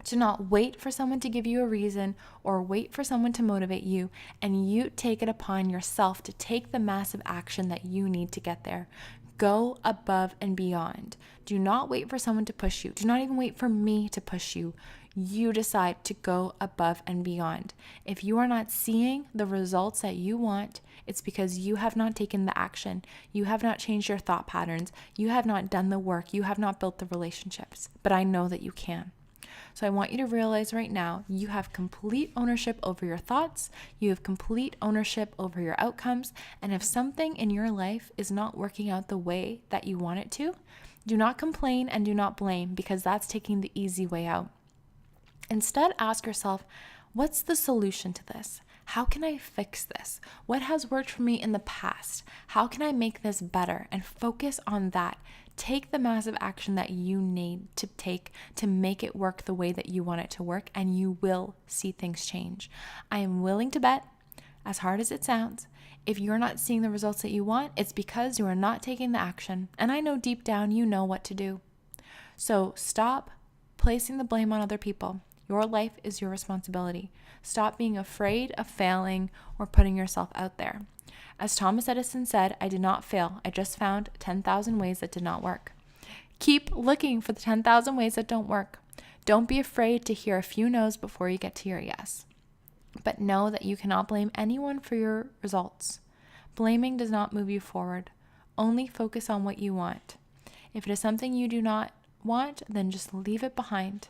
to not wait for someone to give you a reason or wait for someone to motivate you, and you take it upon yourself to take the massive action that you need to get there. Go above and beyond. Do not wait for someone to push you. Do not even wait for me to push you. You decide to go above and beyond. If you are not seeing the results that you want, it's because you have not taken the action. You have not changed your thought patterns. You have not done the work. You have not built the relationships. But I know that you can. So I want you to realize right now, you have complete ownership over your thoughts. You have complete ownership over your outcomes. And if something in your life is not working out the way that you want it to, Do not complain and do not blame, because that's taking the easy way out. Instead, ask yourself, what's the solution to this? How can I fix this? What has worked for me in the past? How can I make this better? And focus on that. Take the massive action that you need to take to make it work the way that you want it to work, and you will see things change. I am willing to bet, as hard as it sounds, if you're not seeing the results that you want, it's because you are not taking the action. And I know deep down you know what to do. So stop placing the blame on other people. Your life is your responsibility. Stop being afraid of failing or putting yourself out there. As Thomas Edison said, I did not fail. I just found 10,000 ways that did not work. Keep looking for the 10,000 ways that don't work. Don't be afraid to hear a few no's before you get to your yes. But know that you cannot blame anyone for your results. Blaming does not move you forward. Only focus on what you want. If it is something you do not want, then just leave it behind.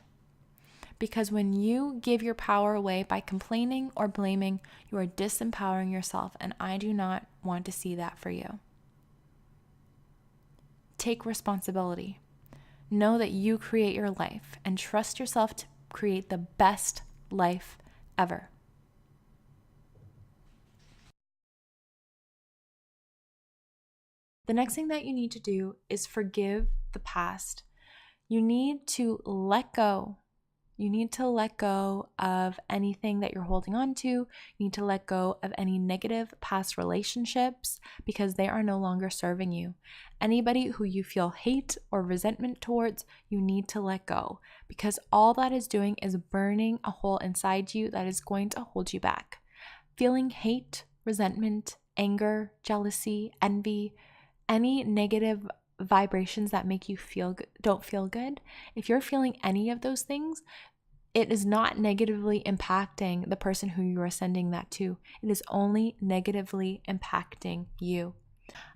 Because when you give your power away by complaining or blaming, you are disempowering yourself, and I do not want to see that for you. Take responsibility. Know that you create your life, and trust yourself to create the best life ever. The next thing that you need to do is forgive the past. You need to let go. You need to let go of anything that you're holding on to. You need to let go of any negative past relationships because they are no longer serving you. Anybody who you feel hate or resentment towards, you need to let go, because all that is doing is burning a hole inside you that is going to hold you back. Feeling hate, resentment, anger, jealousy, envy, any negative vibrations that make you don't feel good, if you're feeling any of those things, it is not negatively impacting the person who you are sending that to. It is only negatively impacting you.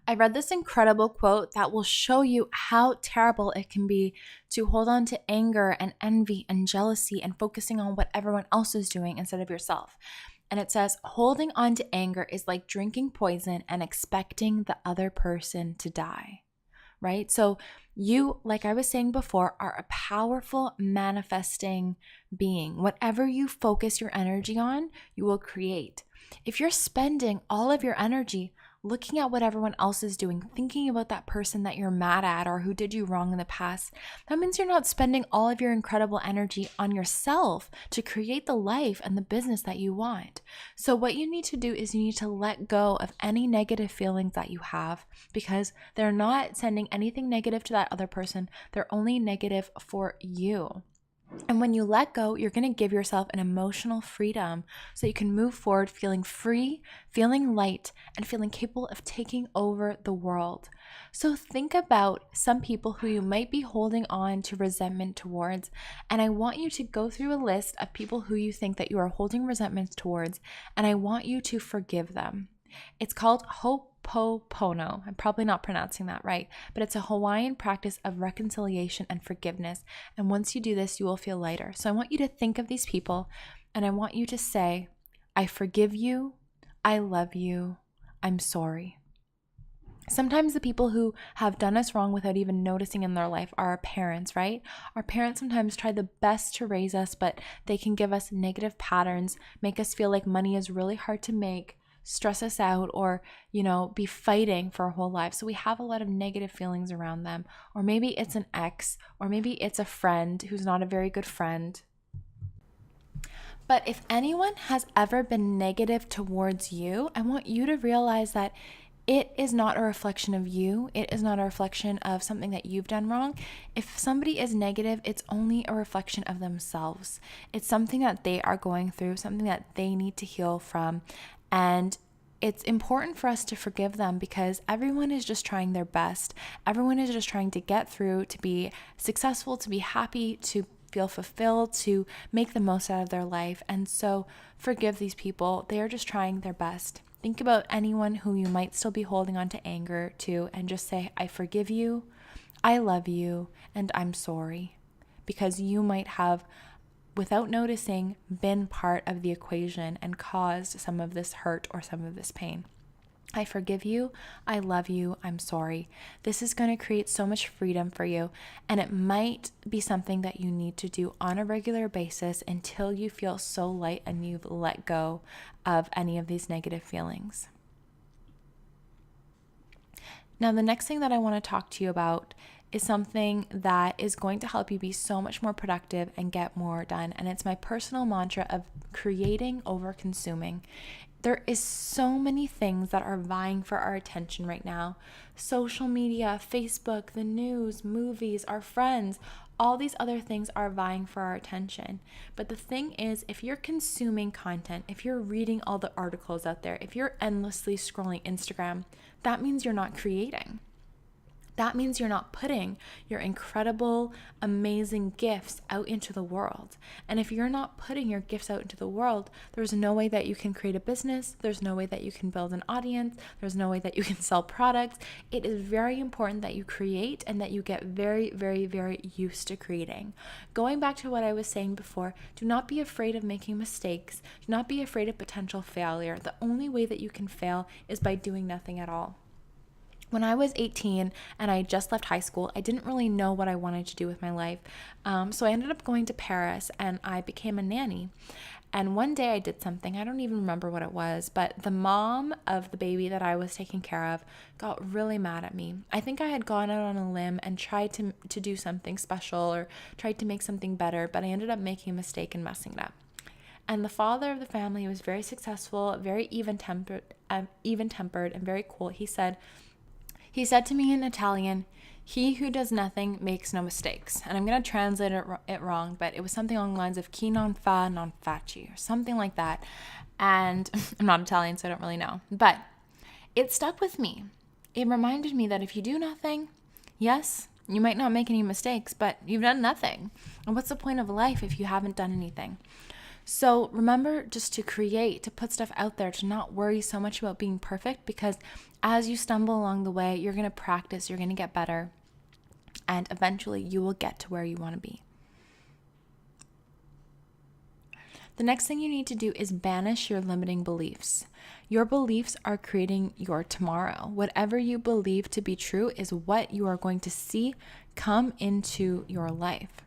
I read this incredible quote that will show you how terrible it can be to hold on to anger and envy and jealousy and focusing on what everyone else is doing instead of yourself. And it says, holding on to anger is like drinking poison and expecting the other person to die. Right? So you, like I was saying before, are a powerful manifesting being. Whatever you focus your energy on, you will create. If you're spending all of your energy looking at what everyone else is doing, thinking about that person that you're mad at or who did you wrong in the past, that means you're not spending all of your incredible energy on yourself to create the life and the business that you want. So what you need to do is you need to let go of any negative feelings that you have, because they're not sending anything negative to that other person. They're only negative for you. And when you let go, you're going to give yourself an emotional freedom so you can move forward feeling free, feeling light, and feeling capable of taking over the world. So think about some people who you might be holding on to resentment towards. And I want you to go through a list of people who you think that you are holding resentment towards, and I want you to forgive them. It's called Ho'oponopono. I'm probably not pronouncing that right, but it's a Hawaiian practice of reconciliation and forgiveness. And once you do this, you will feel lighter. So I want you to think of these people, and I want you to say, I forgive you, I love you, I'm sorry. Sometimes the people who have done us wrong without even noticing in their life are our parents, right? Our parents sometimes try the best to raise us, but they can give us negative patterns, make us feel like money is really hard to make, stress us out, or, be fighting for our whole life. So we have a lot of negative feelings around them. Or maybe it's an ex, or maybe it's a friend who's not a very good friend. But if anyone has ever been negative towards you, I want you to realize that it is not a reflection of you. It is not a reflection of something that you've done wrong. If somebody is negative, it's only a reflection of themselves. It's something that they are going through, something that they need to heal from. And it's important for us to forgive them, because everyone is just trying their best. Everyone is just trying to get through, to be successful, to be happy, to feel fulfilled, to make the most out of their life. And so forgive these people. They are just trying their best. Think about anyone who you might still be holding on to anger to, and just say, I forgive you, I love you, and I'm sorry. Because you might have, without noticing, been part of the equation and caused some of this hurt or some of this pain. I forgive you. I love you. I'm sorry. This is going to create so much freedom for you. And it might be something that you need to do on a regular basis until you feel so light and you've let go of any of these negative feelings. Now, the next thing that I want to talk to you about is something that is going to help you be so much more productive and get more done. And it's my personal mantra of creating over consuming. There is so many things that are vying for our attention right now. Social media, Facebook, the news, movies, our friends, all these other things are vying for our attention. But the thing is, if you're consuming content, if you're reading all the articles out there, if you're endlessly scrolling Instagram, that means you're not creating. That means you're not putting your incredible, amazing gifts out into the world. And if you're not putting your gifts out into the world, there's no way that you can create a business. There's no way that you can build an audience. There's no way that you can sell products. It is very important that you create and that you get very, very, very used to creating. Going back to what I was saying before, do not be afraid of making mistakes. Do not be afraid of potential failure. The only way that you can fail is by doing nothing at all. When I was 18 and I just left high school, I didn't really know what I wanted to do with my life. So I ended up going to Paris and I became a nanny. And one day I did something, I don't even remember what it was, but the mom of the baby that I was taking care of got really mad at me. I think I had gone out on a limb and tried to do something special or tried to make something better, but I ended up making a mistake and messing it up. And the father of the family was very successful, very even-tempered and very cool. He said to me in Italian, "He who does nothing makes no mistakes." And I'm going to translate it wrong, but it was something along the lines of chi non fa non facci, or something like that. And I'm not Italian, so I don't really know. But it stuck with me. It reminded me that if you do nothing, yes, you might not make any mistakes, but you've done nothing. And what's the point of life if you haven't done anything? So remember just to create, to put stuff out there, to not worry so much about being perfect, because as you stumble along the way, you're going to practice, you're going to get better, and eventually you will get to where you want to be. The next thing you need to do is banish your limiting beliefs. Your beliefs are creating your tomorrow. Whatever you believe to be true is what you are going to see come into your life.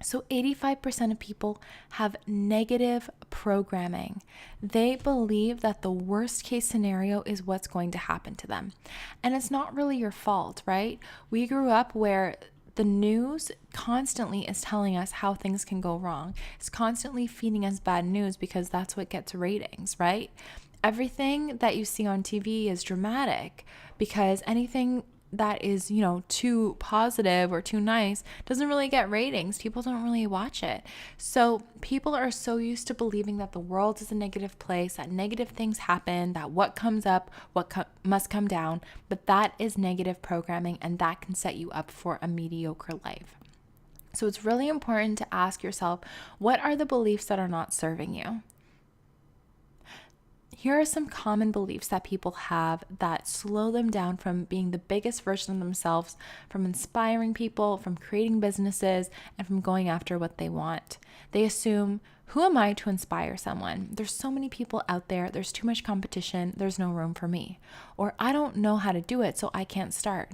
So 85% of people have negative programming. They believe that the worst case scenario is what's going to happen to them. And it's not really your fault, right? We grew up where the news constantly is telling us how things can go wrong. It's constantly feeding us bad news because that's what gets ratings, right? Everything that you see on TV is dramatic because anything that is, too positive or too nice doesn't really get ratings. People don't really watch it. So people are so used to believing that the world is a negative place, that negative things happen, that what comes up, must come down. But that is negative programming, and that can set you up for a mediocre life. So it's really important to ask yourself, what are the beliefs that are not serving you? Here are some common beliefs that people have that slow them down from being the biggest version of themselves, from inspiring people, from creating businesses, and from going after what they want. They assume, who am I to inspire someone? There's so many people out there. There's too much competition. There's no room for me. Or I don't know how to do it, so I can't start.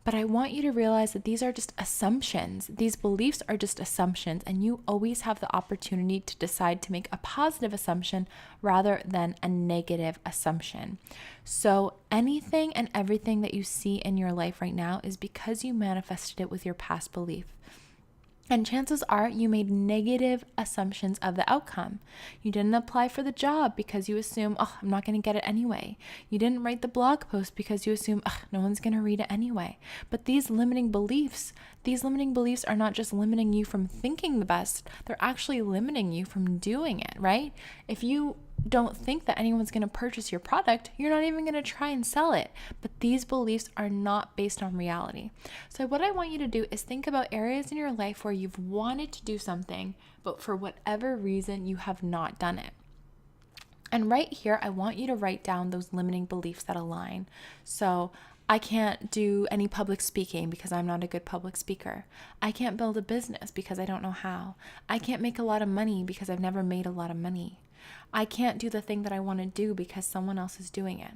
But I want you to realize that these are just assumptions. These beliefs are just assumptions, and you always have the opportunity to decide to make a positive assumption rather than a negative assumption. So anything and everything that you see in your life right now is because you manifested it with your past belief. And chances are you made negative assumptions of the outcome. You didn't apply for the job because you assume, I'm not going to get it anyway. You didn't write the blog post because you assume, no one's going to read it anyway. But these limiting beliefs are not just limiting you from thinking the best, they're actually limiting you from doing it, right? If you don't think that anyone's going to purchase your product, you're not even going to try and sell it. But these beliefs are not based on reality. So what I want you to do is think about areas in your life where you've wanted to do something, but for whatever reason, you have not done it. And right here, I want you to write down those limiting beliefs that align. So I can't do any public speaking because I'm not a good public speaker. I can't build a business because I don't know how. I can't make a lot of money because I've never made a lot of money. I can't do the thing that I want to do because someone else is doing it.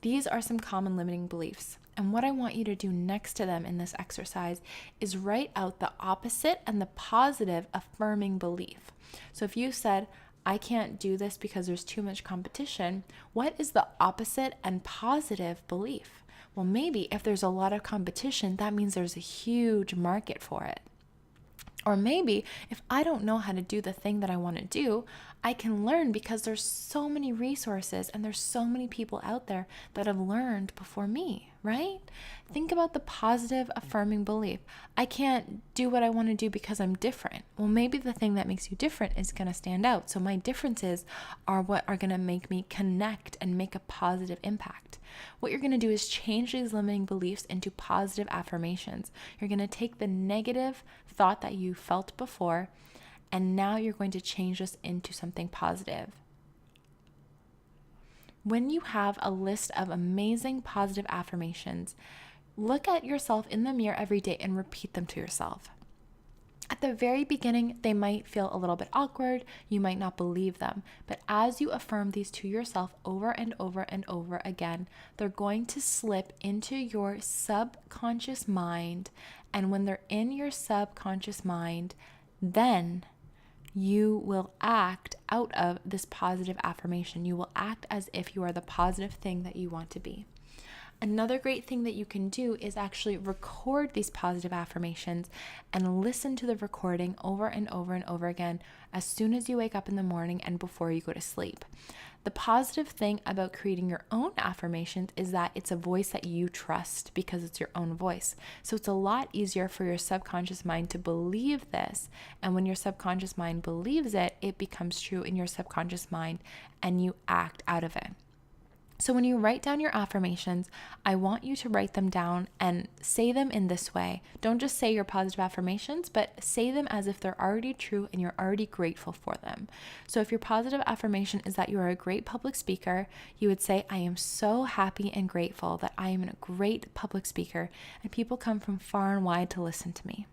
These are some common limiting beliefs. And what I want you to do next to them in this exercise is write out the opposite and the positive affirming belief. So if you said, I can't do this because there's too much competition, what is the opposite and positive belief? Well, maybe if there's a lot of competition, that means there's a huge market for it. Or maybe if I don't know how to do the thing that I want to do, I can learn because there's so many resources and there's so many people out there that have learned before me, right? Think about the positive affirming belief. I can't do what I want to do because I'm different. Well, maybe the thing that makes you different is going to stand out. So my differences are what are going to make me connect and make a positive impact. What you're going to do is change these limiting beliefs into positive affirmations. You're going to take the negative thought that you felt before, and now you're going to change this into something positive. When you have a list of amazing positive affirmations, look at yourself in the mirror every day and repeat them to yourself. At the very beginning, they might feel a little bit awkward. You might not believe them. But as you affirm these to yourself over and over and over again, they're going to slip into your subconscious mind. And when they're in your subconscious mind, then you will act out of this positive affirmation. You will act as if you are the positive thing that you want to be. Another great thing that you can do is actually record these positive affirmations and listen to the recording over and over and over again as soon as you wake up in the morning and before you go to sleep. The positive thing about creating your own affirmations is that it's a voice that you trust because it's your own voice. So it's a lot easier for your subconscious mind to believe this. And when your subconscious mind believes it, it becomes true in your subconscious mind and you act out of it. So when you write down your affirmations, I want you to write them down and say them in this way. Don't just say your positive affirmations, but say them as if they're already true and you're already grateful for them. So if your positive affirmation is that you are a great public speaker, you would say, I am so happy and grateful that I am a great public speaker and people come from far and wide to listen to me.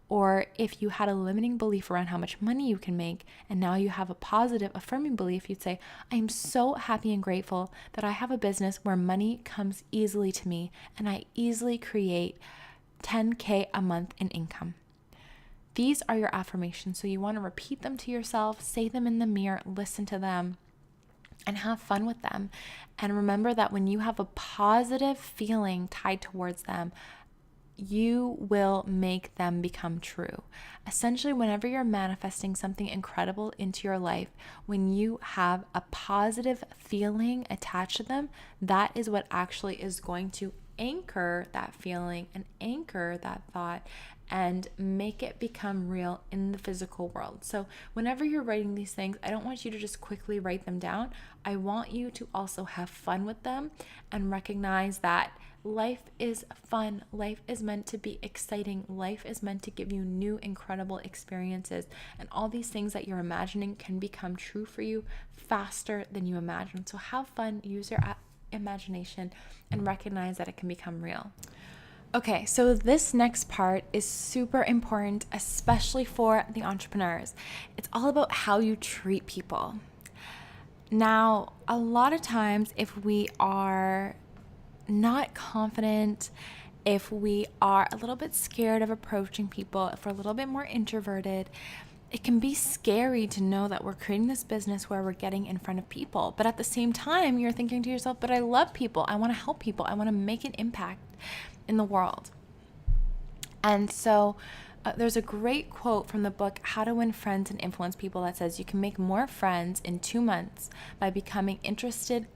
Or if you had a limiting belief around how much money you can make, and now you have a positive affirming belief, you'd say, I am so happy and grateful that I have a business where money comes easily to me and I easily create $10,000 a month in income. These are your affirmations. So you want to repeat them to yourself, say them in the mirror, listen to them, and have fun with them. And remember that when you have a positive feeling tied towards them, you will make them become true. Essentially, whenever you're manifesting something incredible into your life, when you have a positive feeling attached to them, that is what actually is going to anchor that feeling and anchor that thought and make it become real in the physical world. So whenever you're writing these things, I don't want you to just quickly write them down. I want you to also have fun with them and recognize that life is fun. Life is meant to be exciting. Life is meant to give you new, incredible experiences. And all these things that you're imagining can become true for you faster than you imagine. So have fun, use your imagination, and recognize that it can become real. Okay, so this next part is super important, especially for the entrepreneurs. It's all about how you treat people. Now, a lot of times, if we are not confident, if we are a little bit scared of approaching people, if we're a little bit more introverted, it can be scary to know that we're creating this business where we're getting in front of people. But at the same time, you're thinking to yourself, but I love people. I want to help people. I want to make an impact in the world. And so there's a great quote from the book, How to Win Friends and Influence People, that says you can make more friends in 2 months by becoming interested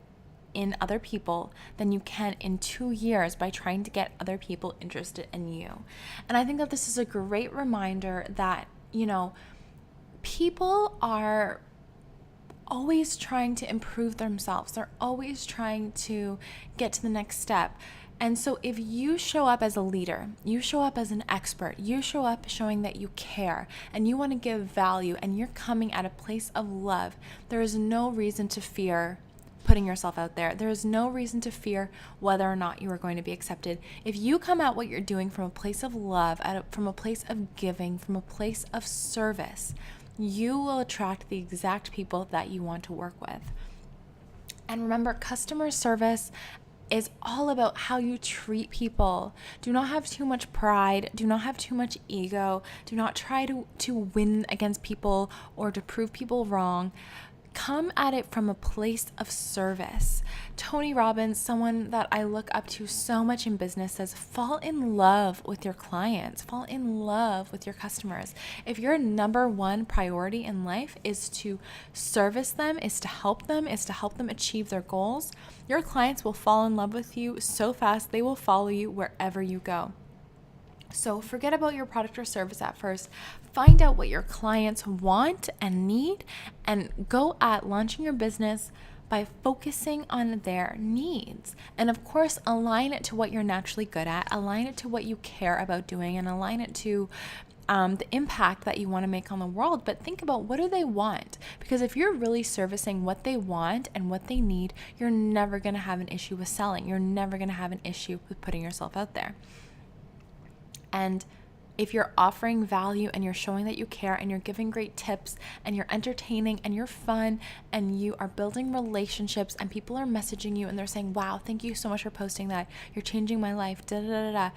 in other people than you can in 2 years by trying to get other people interested in you. And I think that this is a great reminder that, people are always trying to improve themselves. They're always trying to get to the next step. And so if you show up as a leader, you show up as an expert, you show up showing that you care and you want to give value and you're coming at a place of love, there is no reason to fear putting yourself out there. There is no reason to fear whether or not you are going to be accepted. If you come at what you're doing from a place of love, from a place of giving, from a place of service, you will attract the exact people that you want to work with. And remember, customer service is all about how you treat people. Do not have too much pride. Do not have too much ego. Do not try to win against people or to prove people wrong. Come at it from a place of service. Tony Robbins, someone that I look up to so much in business, says fall in love with your clients, fall in love with your customers. If your number one priority in life is to service them, is to help them achieve their goals, your clients will fall in love with you so fast they will follow you wherever you go. So forget about your product or service at first. Find out what your clients want and need, and go at launching your business by focusing on their needs. And of course, align it to what you're naturally good at, align it to what you care about doing, and align it to the impact that you want to make on the world. But think about, what do they want? Because if you're really servicing what they want and what they need, you're never going to have an issue with selling. You're never going to have an issue with putting yourself out there. And if you're offering value and you're showing that you care and you're giving great tips and you're entertaining and you're fun and you are building relationships and people are messaging you and they're saying, wow, thank you so much for posting that, you're changing my life, da da da da,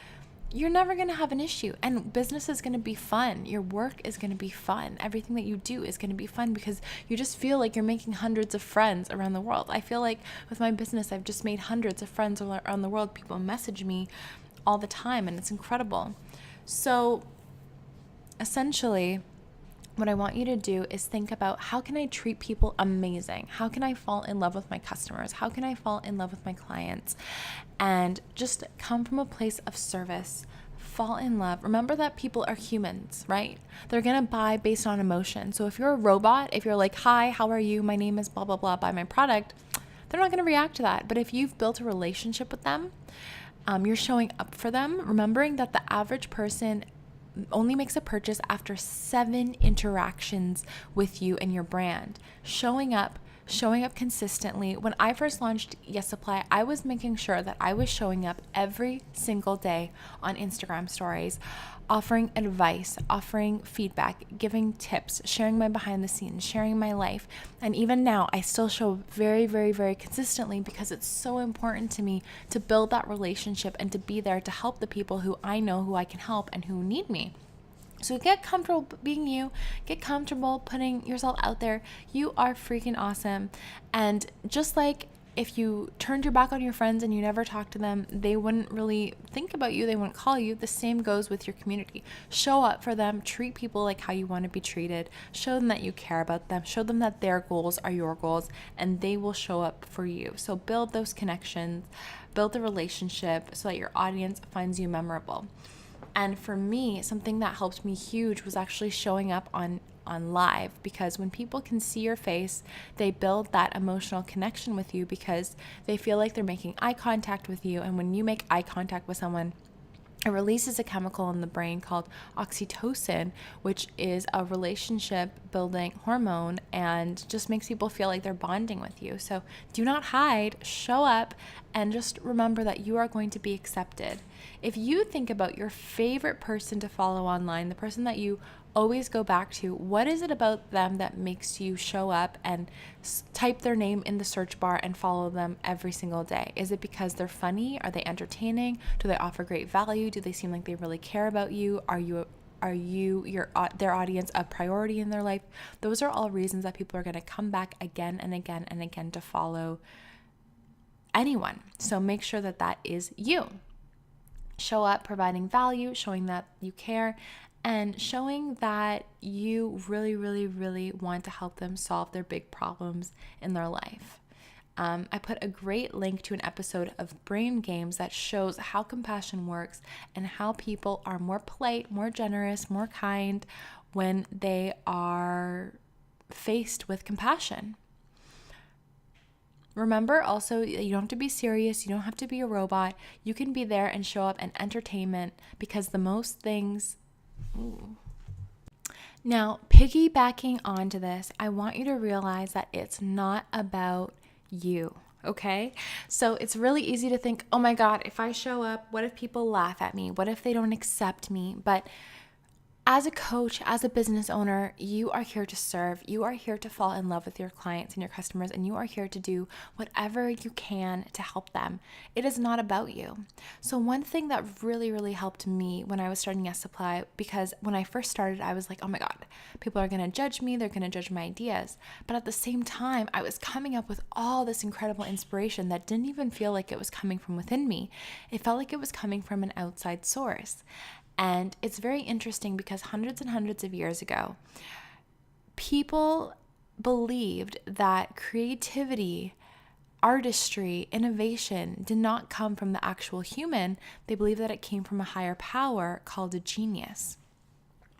you're never going to have an issue. And business is going to be fun. Your work is going to be fun. Everything that you do is going to be fun because you just feel like you're making hundreds of friends around the world. I feel like with my business, I've just made hundreds of friends around the world. People message me all the time and it's incredible. So essentially, what I want you to do is think about, how can I treat people amazing? How can I fall in love with my customers? How can I fall in love with my clients? And just come from a place of service. Fall in love. Remember that people are humans, right? They're going to buy based on emotion. So if you're a robot, if you're like, hi, how are you? My name is blah, blah, blah, buy my product, they're not going to react to that. But if you've built a relationship with them, you're showing up for them, remembering that the average person only makes a purchase after 7 interactions with you and your brand. Showing up consistently. When I first launched Yes Supply, I was making sure that I was showing up every single day on Instagram stories, offering advice, offering feedback, giving tips, sharing my behind the scenes, sharing my life. And even now, I still show very, very, very consistently because it's so important to me to build that relationship and to be there to help the people who I know who I can help and who need me. So get comfortable being you, get comfortable putting yourself out there. You are freaking awesome. And just like if you turned your back on your friends and you never talked to them, they wouldn't really think about you, they wouldn't call you. The same goes with your community. Show up for them, treat people like how you want to be treated, show them that you care about them, show them that their goals are your goals, and they will show up for you. So build those connections, build a relationship so that your audience finds you memorable. And for me, something that helped me huge was actually showing up on live, because when people can see your face, they build that emotional connection with you because they feel like they're making eye contact with you. And when you make eye contact with someone, it releases a chemical in the brain called oxytocin, which is a relationship building hormone and just makes people feel like they're bonding with you. So do not hide, show up, and just remember that you are going to be accepted. If you think about your favorite person to follow online, the person that you always go back to, what is it about them that makes you show up and type their name in the search bar and follow them every single day? Is it because they're funny? Are they entertaining? Do they offer great value? Do they seem like they really care about you? Are you their audience a priority in their life? Those are all reasons that people are going to come back again and again and again to follow anyone. So make sure that that is you. Show up providing value, showing that you care, and showing that you really, really, really want to help them solve their big problems in their life. I put a great link to an episode of Brain Games that shows how compassion works and how people are more polite, more generous, more kind when they are faced with compassion. Remember also, you don't have to be serious. You don't have to be a robot. You can be there and show up in entertainment, because the most things... Ooh. Now, piggybacking onto this, I want you to realize that it's not about you, okay? So it's really easy to think, oh my God, if I show up, what if people laugh at me? What if they don't accept me? But As a coach, as a business owner, you are here to serve. You are here to fall in love with your clients and your customers, and you are here to do whatever you can to help them. It is not about you. So one thing that really, really helped me when I was starting Yes Supply, because when I first started, I was like, oh my God, people are going to judge me. They're going to judge my ideas. But at the same time, I was coming up with all this incredible inspiration that didn't even feel like it was coming from within me. It felt like it was coming from an outside source. And it's very interesting because hundreds and hundreds of years ago, people believed that creativity, artistry, innovation did not come from the actual human. They believed that it came from a higher power called a genius.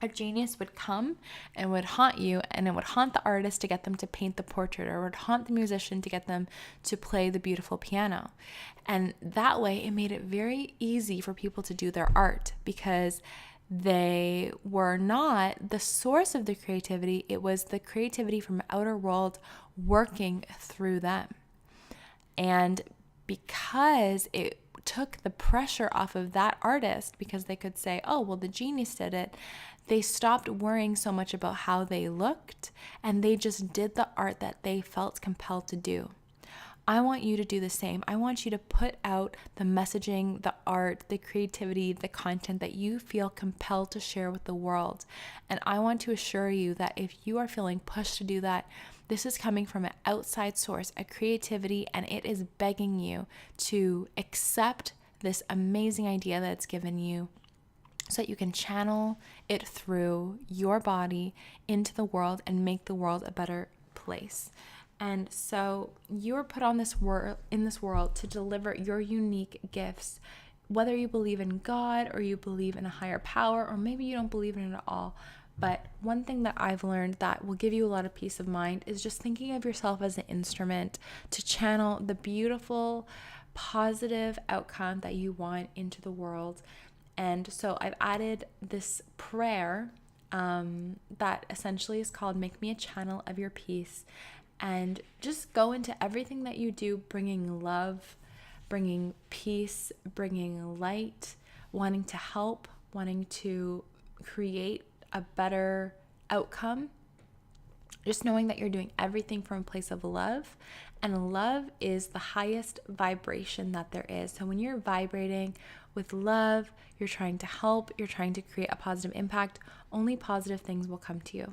A genius would come and would haunt you, and it would haunt the artist to get them to paint the portrait, or would haunt the musician to get them to play the beautiful piano. And that way it made it very easy for people to do their art because they were not the source of the creativity. It was the creativity from the outer world working through them. And because it took the pressure off of that artist, because they could say, oh, well, the genius did it, they stopped worrying so much about how they looked, and they just did the art that they felt compelled to do. I want you to do the same. I want you to put out the messaging, the art, the creativity, the content that you feel compelled to share with the world. And I want to assure you that if you are feeling pushed to do that, this is coming from an outside source, a creativity, and it is begging you to accept this amazing idea that's given you so that you can channel it through your body into the world and make the world a better place. And so you are put on this world, in this world, to deliver your unique gifts, whether you believe in God or you believe in a higher power, or maybe you don't believe in it at all. But one thing that I've learned that will give you a lot of peace of mind is just thinking of yourself as an instrument to channel the beautiful, positive outcome that you want into the world. And so I've added this prayer that essentially is called Make Me a Channel of Your Peace. And just go into everything that you do, bringing love, bringing peace, bringing light, wanting to help, wanting to create a better outcome. Just knowing that you're doing everything from a place of love, and love is the highest vibration that there is. So when you're vibrating with love, you're trying to help, you're trying to create a positive impact, only positive things will come to you.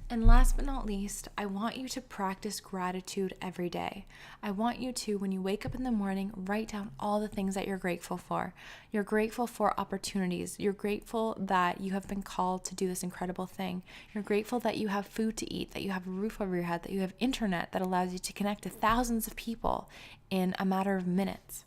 And last but not least, I want you to practice gratitude every day. I want you to, when you wake up in the morning, write down all the things that you're grateful for. You're grateful for opportunities. You're grateful that you have been called to do this incredible thing. You're grateful that you have food to eat, that you have a roof over your head, that you have internet that allows you to connect to thousands of people in a matter of minutes.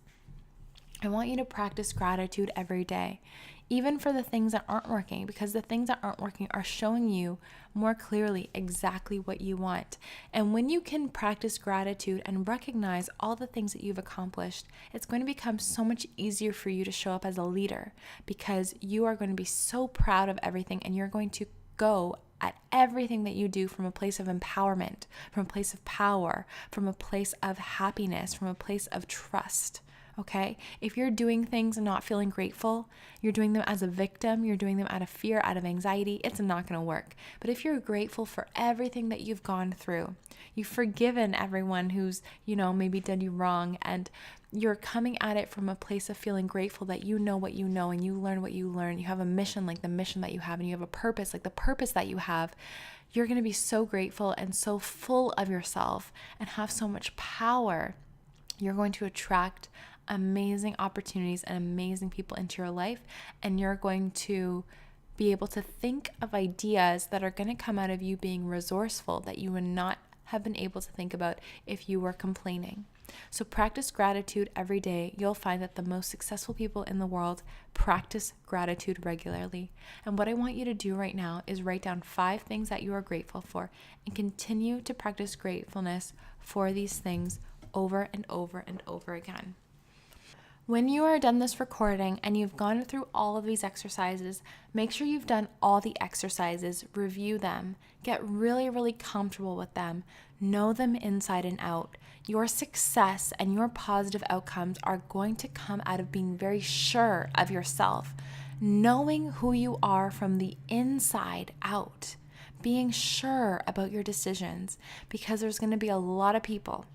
I want you to practice gratitude every day, even for the things that aren't working, because the things that aren't working are showing you more clearly exactly what you want. And when you can practice gratitude and recognize all the things that you've accomplished, it's going to become so much easier for you to show up as a leader, because you are going to be so proud of everything, and you're going to go at everything that you do from a place of empowerment, from a place of power, from a place of happiness, from a place of trust. Okay? If you're doing things and not feeling grateful, you're doing them as a victim, you're doing them out of fear, out of anxiety, it's not going to work. But if you're grateful for everything that you've gone through, you've forgiven everyone who's, maybe done you wrong, and you're coming at it from a place of feeling grateful that you know what you know and you learn what you learn. You have a mission like the mission that you have, and you have a purpose like the purpose that you have. You're going to be so grateful and so full of yourself and have so much power. You're going to attract amazing opportunities and amazing people into your life, and you're going to be able to think of ideas that are going to come out of you being resourceful that you would not have been able to think about if you were complaining. So practice gratitude every day. You'll find that the most successful people in the world practice gratitude regularly. And what I want you to do right now is write down 5 things that you are grateful for, and continue to practice gratefulness for these things over and over and over again. When you are done this recording and you've gone through all of these exercises, make sure you've done all the exercises, review them, get really, really comfortable with them, know them inside and out. Your success and your positive outcomes are going to come out of being very sure of yourself, knowing who you are from the inside out, being sure about your decisions, because there's going to be a lot of people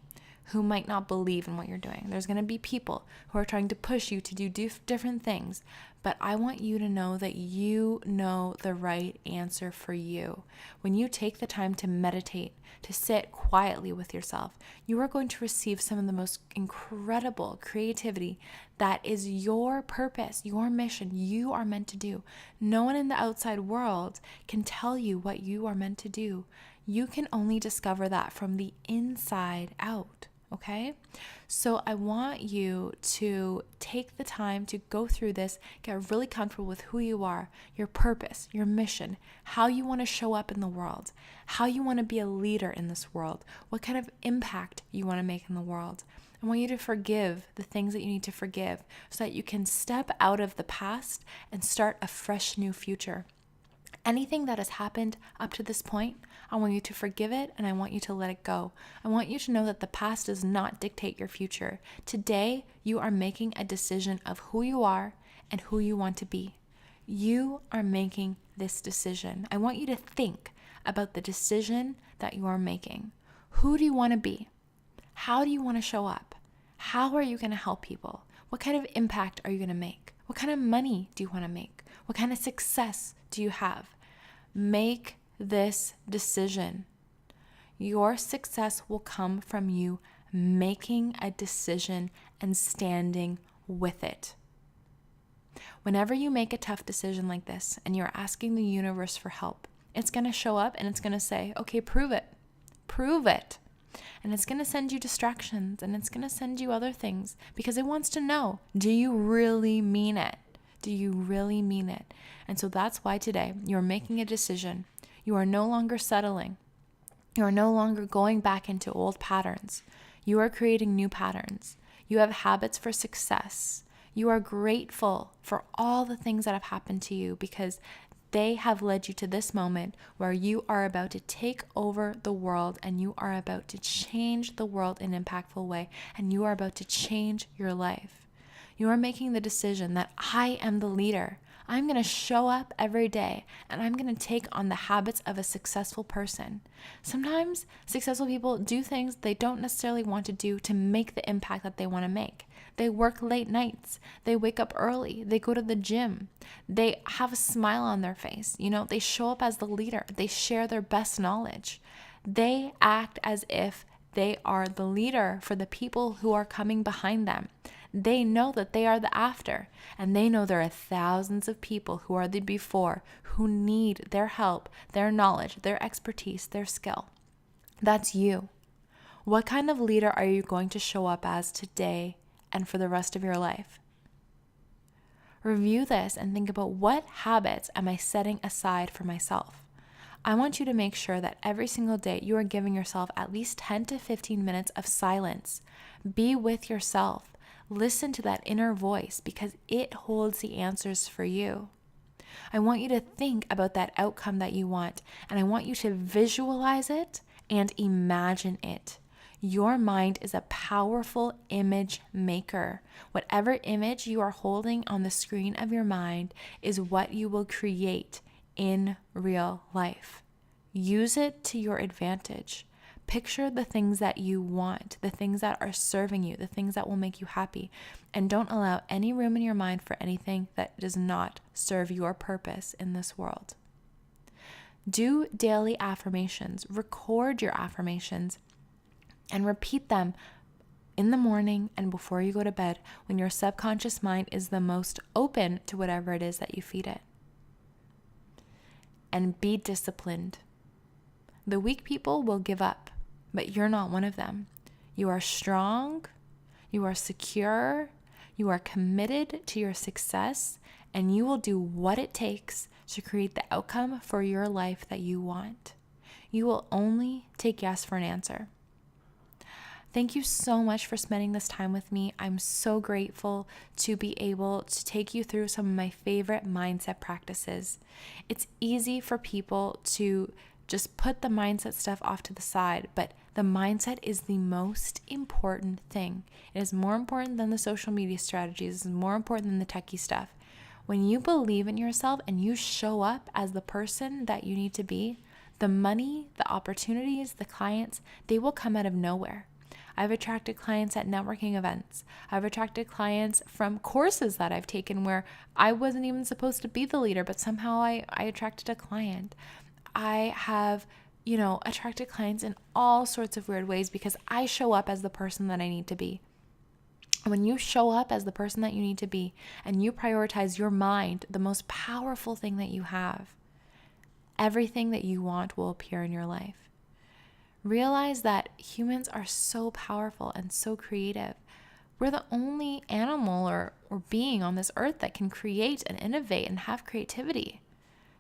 who might not believe in what you're doing. There's going to be people who are trying to push you to do different things. But I want you to know that you know the right answer for you. When you take the time to meditate, to sit quietly with yourself, you are going to receive some of the most incredible creativity that is your purpose, your mission, you are meant to do. No one in the outside world can tell you what you are meant to do. You can only discover that from the inside out. Okay? So I want you to take the time to go through this, get really comfortable with who you are, your purpose, your mission, how you want to show up in the world, how you want to be a leader in this world, what kind of impact you want to make in the world. I want you to forgive the things that you need to forgive so that you can step out of the past and start a fresh new future. Anything that has happened up to this point, I want you to forgive it and I want you to let it go. I want you to know that the past does not dictate your future. Today, you are making a decision of who you are and who you want to be. You are making this decision. I want you to think about the decision that you are making. Who do you want to be? How do you want to show up? How are you going to help people? What kind of impact are you going to make? What kind of money do you want to make? What kind of success do you have? Make this decision. Your success will come from you making a decision and standing with it. Whenever you make a tough decision like this and you're asking the universe for help, it's going to show up and it's going to say, okay, prove it. Prove it. And it's going to send you distractions and it's going to send you other things because it wants to know, do you really mean it? Do you really mean it? And so that's why today you're making a decision. You are no longer settling. You are no longer going back into old patterns. You are creating new patterns. You have habits for success. You are grateful for all the things that have happened to you because they have led you to this moment where you are about to take over the world and you are about to change the world in an impactful way and you are about to change your life. You are making the decision that I am the leader. I'm going to show up every day and I'm going to take on the habits of a successful person. Sometimes successful people do things they don't necessarily want to do to make the impact that they want to make. They work late nights. They wake up early. They go to the gym. They have a smile on their face. They show up as the leader. They share their best knowledge. They act as if they are the leader for the people who are coming behind them. They know that they are the after, and they know there are thousands of people who are the before who need their help, their knowledge, their expertise, their skill. That's you. What kind of leader are you going to show up as today and for the rest of your life? Review this and think about what habits am I setting aside for myself. I want you to make sure that every single day you are giving yourself at least 10 to 15 minutes of silence. Be with yourself. Listen to that inner voice because it holds the answers for you. I want you to think about that outcome that you want, and I want you to visualize it and imagine it. Your mind is a powerful image maker. Whatever image you are holding on the screen of your mind is what you will create in real life. Use it to your advantage. Picture the things that you want, the things that are serving you, the things that will make you happy, and don't allow any room in your mind for anything that does not serve your purpose in this world. Do daily affirmations, record your affirmations, and repeat them in the morning and before you go to bed when your subconscious mind is the most open to whatever it is that you feed it. And be disciplined. The weak people will give up, but you're not one of them. You are strong, you are secure, you are committed to your success, and you will do what it takes to create the outcome for your life that you want. You will only take yes for an answer. Thank you so much for spending this time with me. I'm so grateful to be able to take you through some of my favorite mindset practices. It's easy for people to just put the mindset stuff off to the side, but the mindset is the most important thing. It is more important than the social media strategies. It is more important than the techie stuff. When you believe in yourself and you show up as the person that you need to be, the money, the opportunities, the clients, they will come out of nowhere. I've attracted clients at networking events. I've attracted clients from courses that I've taken where I wasn't even supposed to be the leader, but somehow I attracted a client. I have, attracted clients in all sorts of weird ways because I show up as the person that I need to be. When you show up as the person that you need to be and you prioritize your mind, the most powerful thing that you have, everything that you want will appear in your life. Realize that humans are so powerful and so creative. We're the only animal or being on this earth that can create and innovate and have creativity.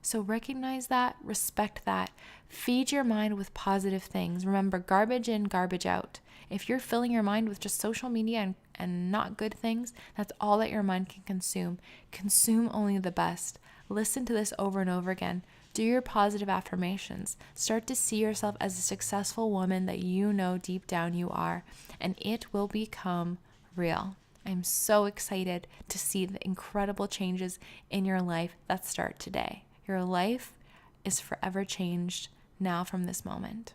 So recognize that, respect that, feed your mind with positive things. Remember, garbage in, garbage out. If you're filling your mind with just social media and not good things, that's all that your mind can consume. Consume only the best. Listen to this over and over again. Do your positive affirmations. Start to see yourself as a successful woman that you know deep down you are, and it will become real. I'm so excited to see the incredible changes in your life that start today. Your life is forever changed now from this moment.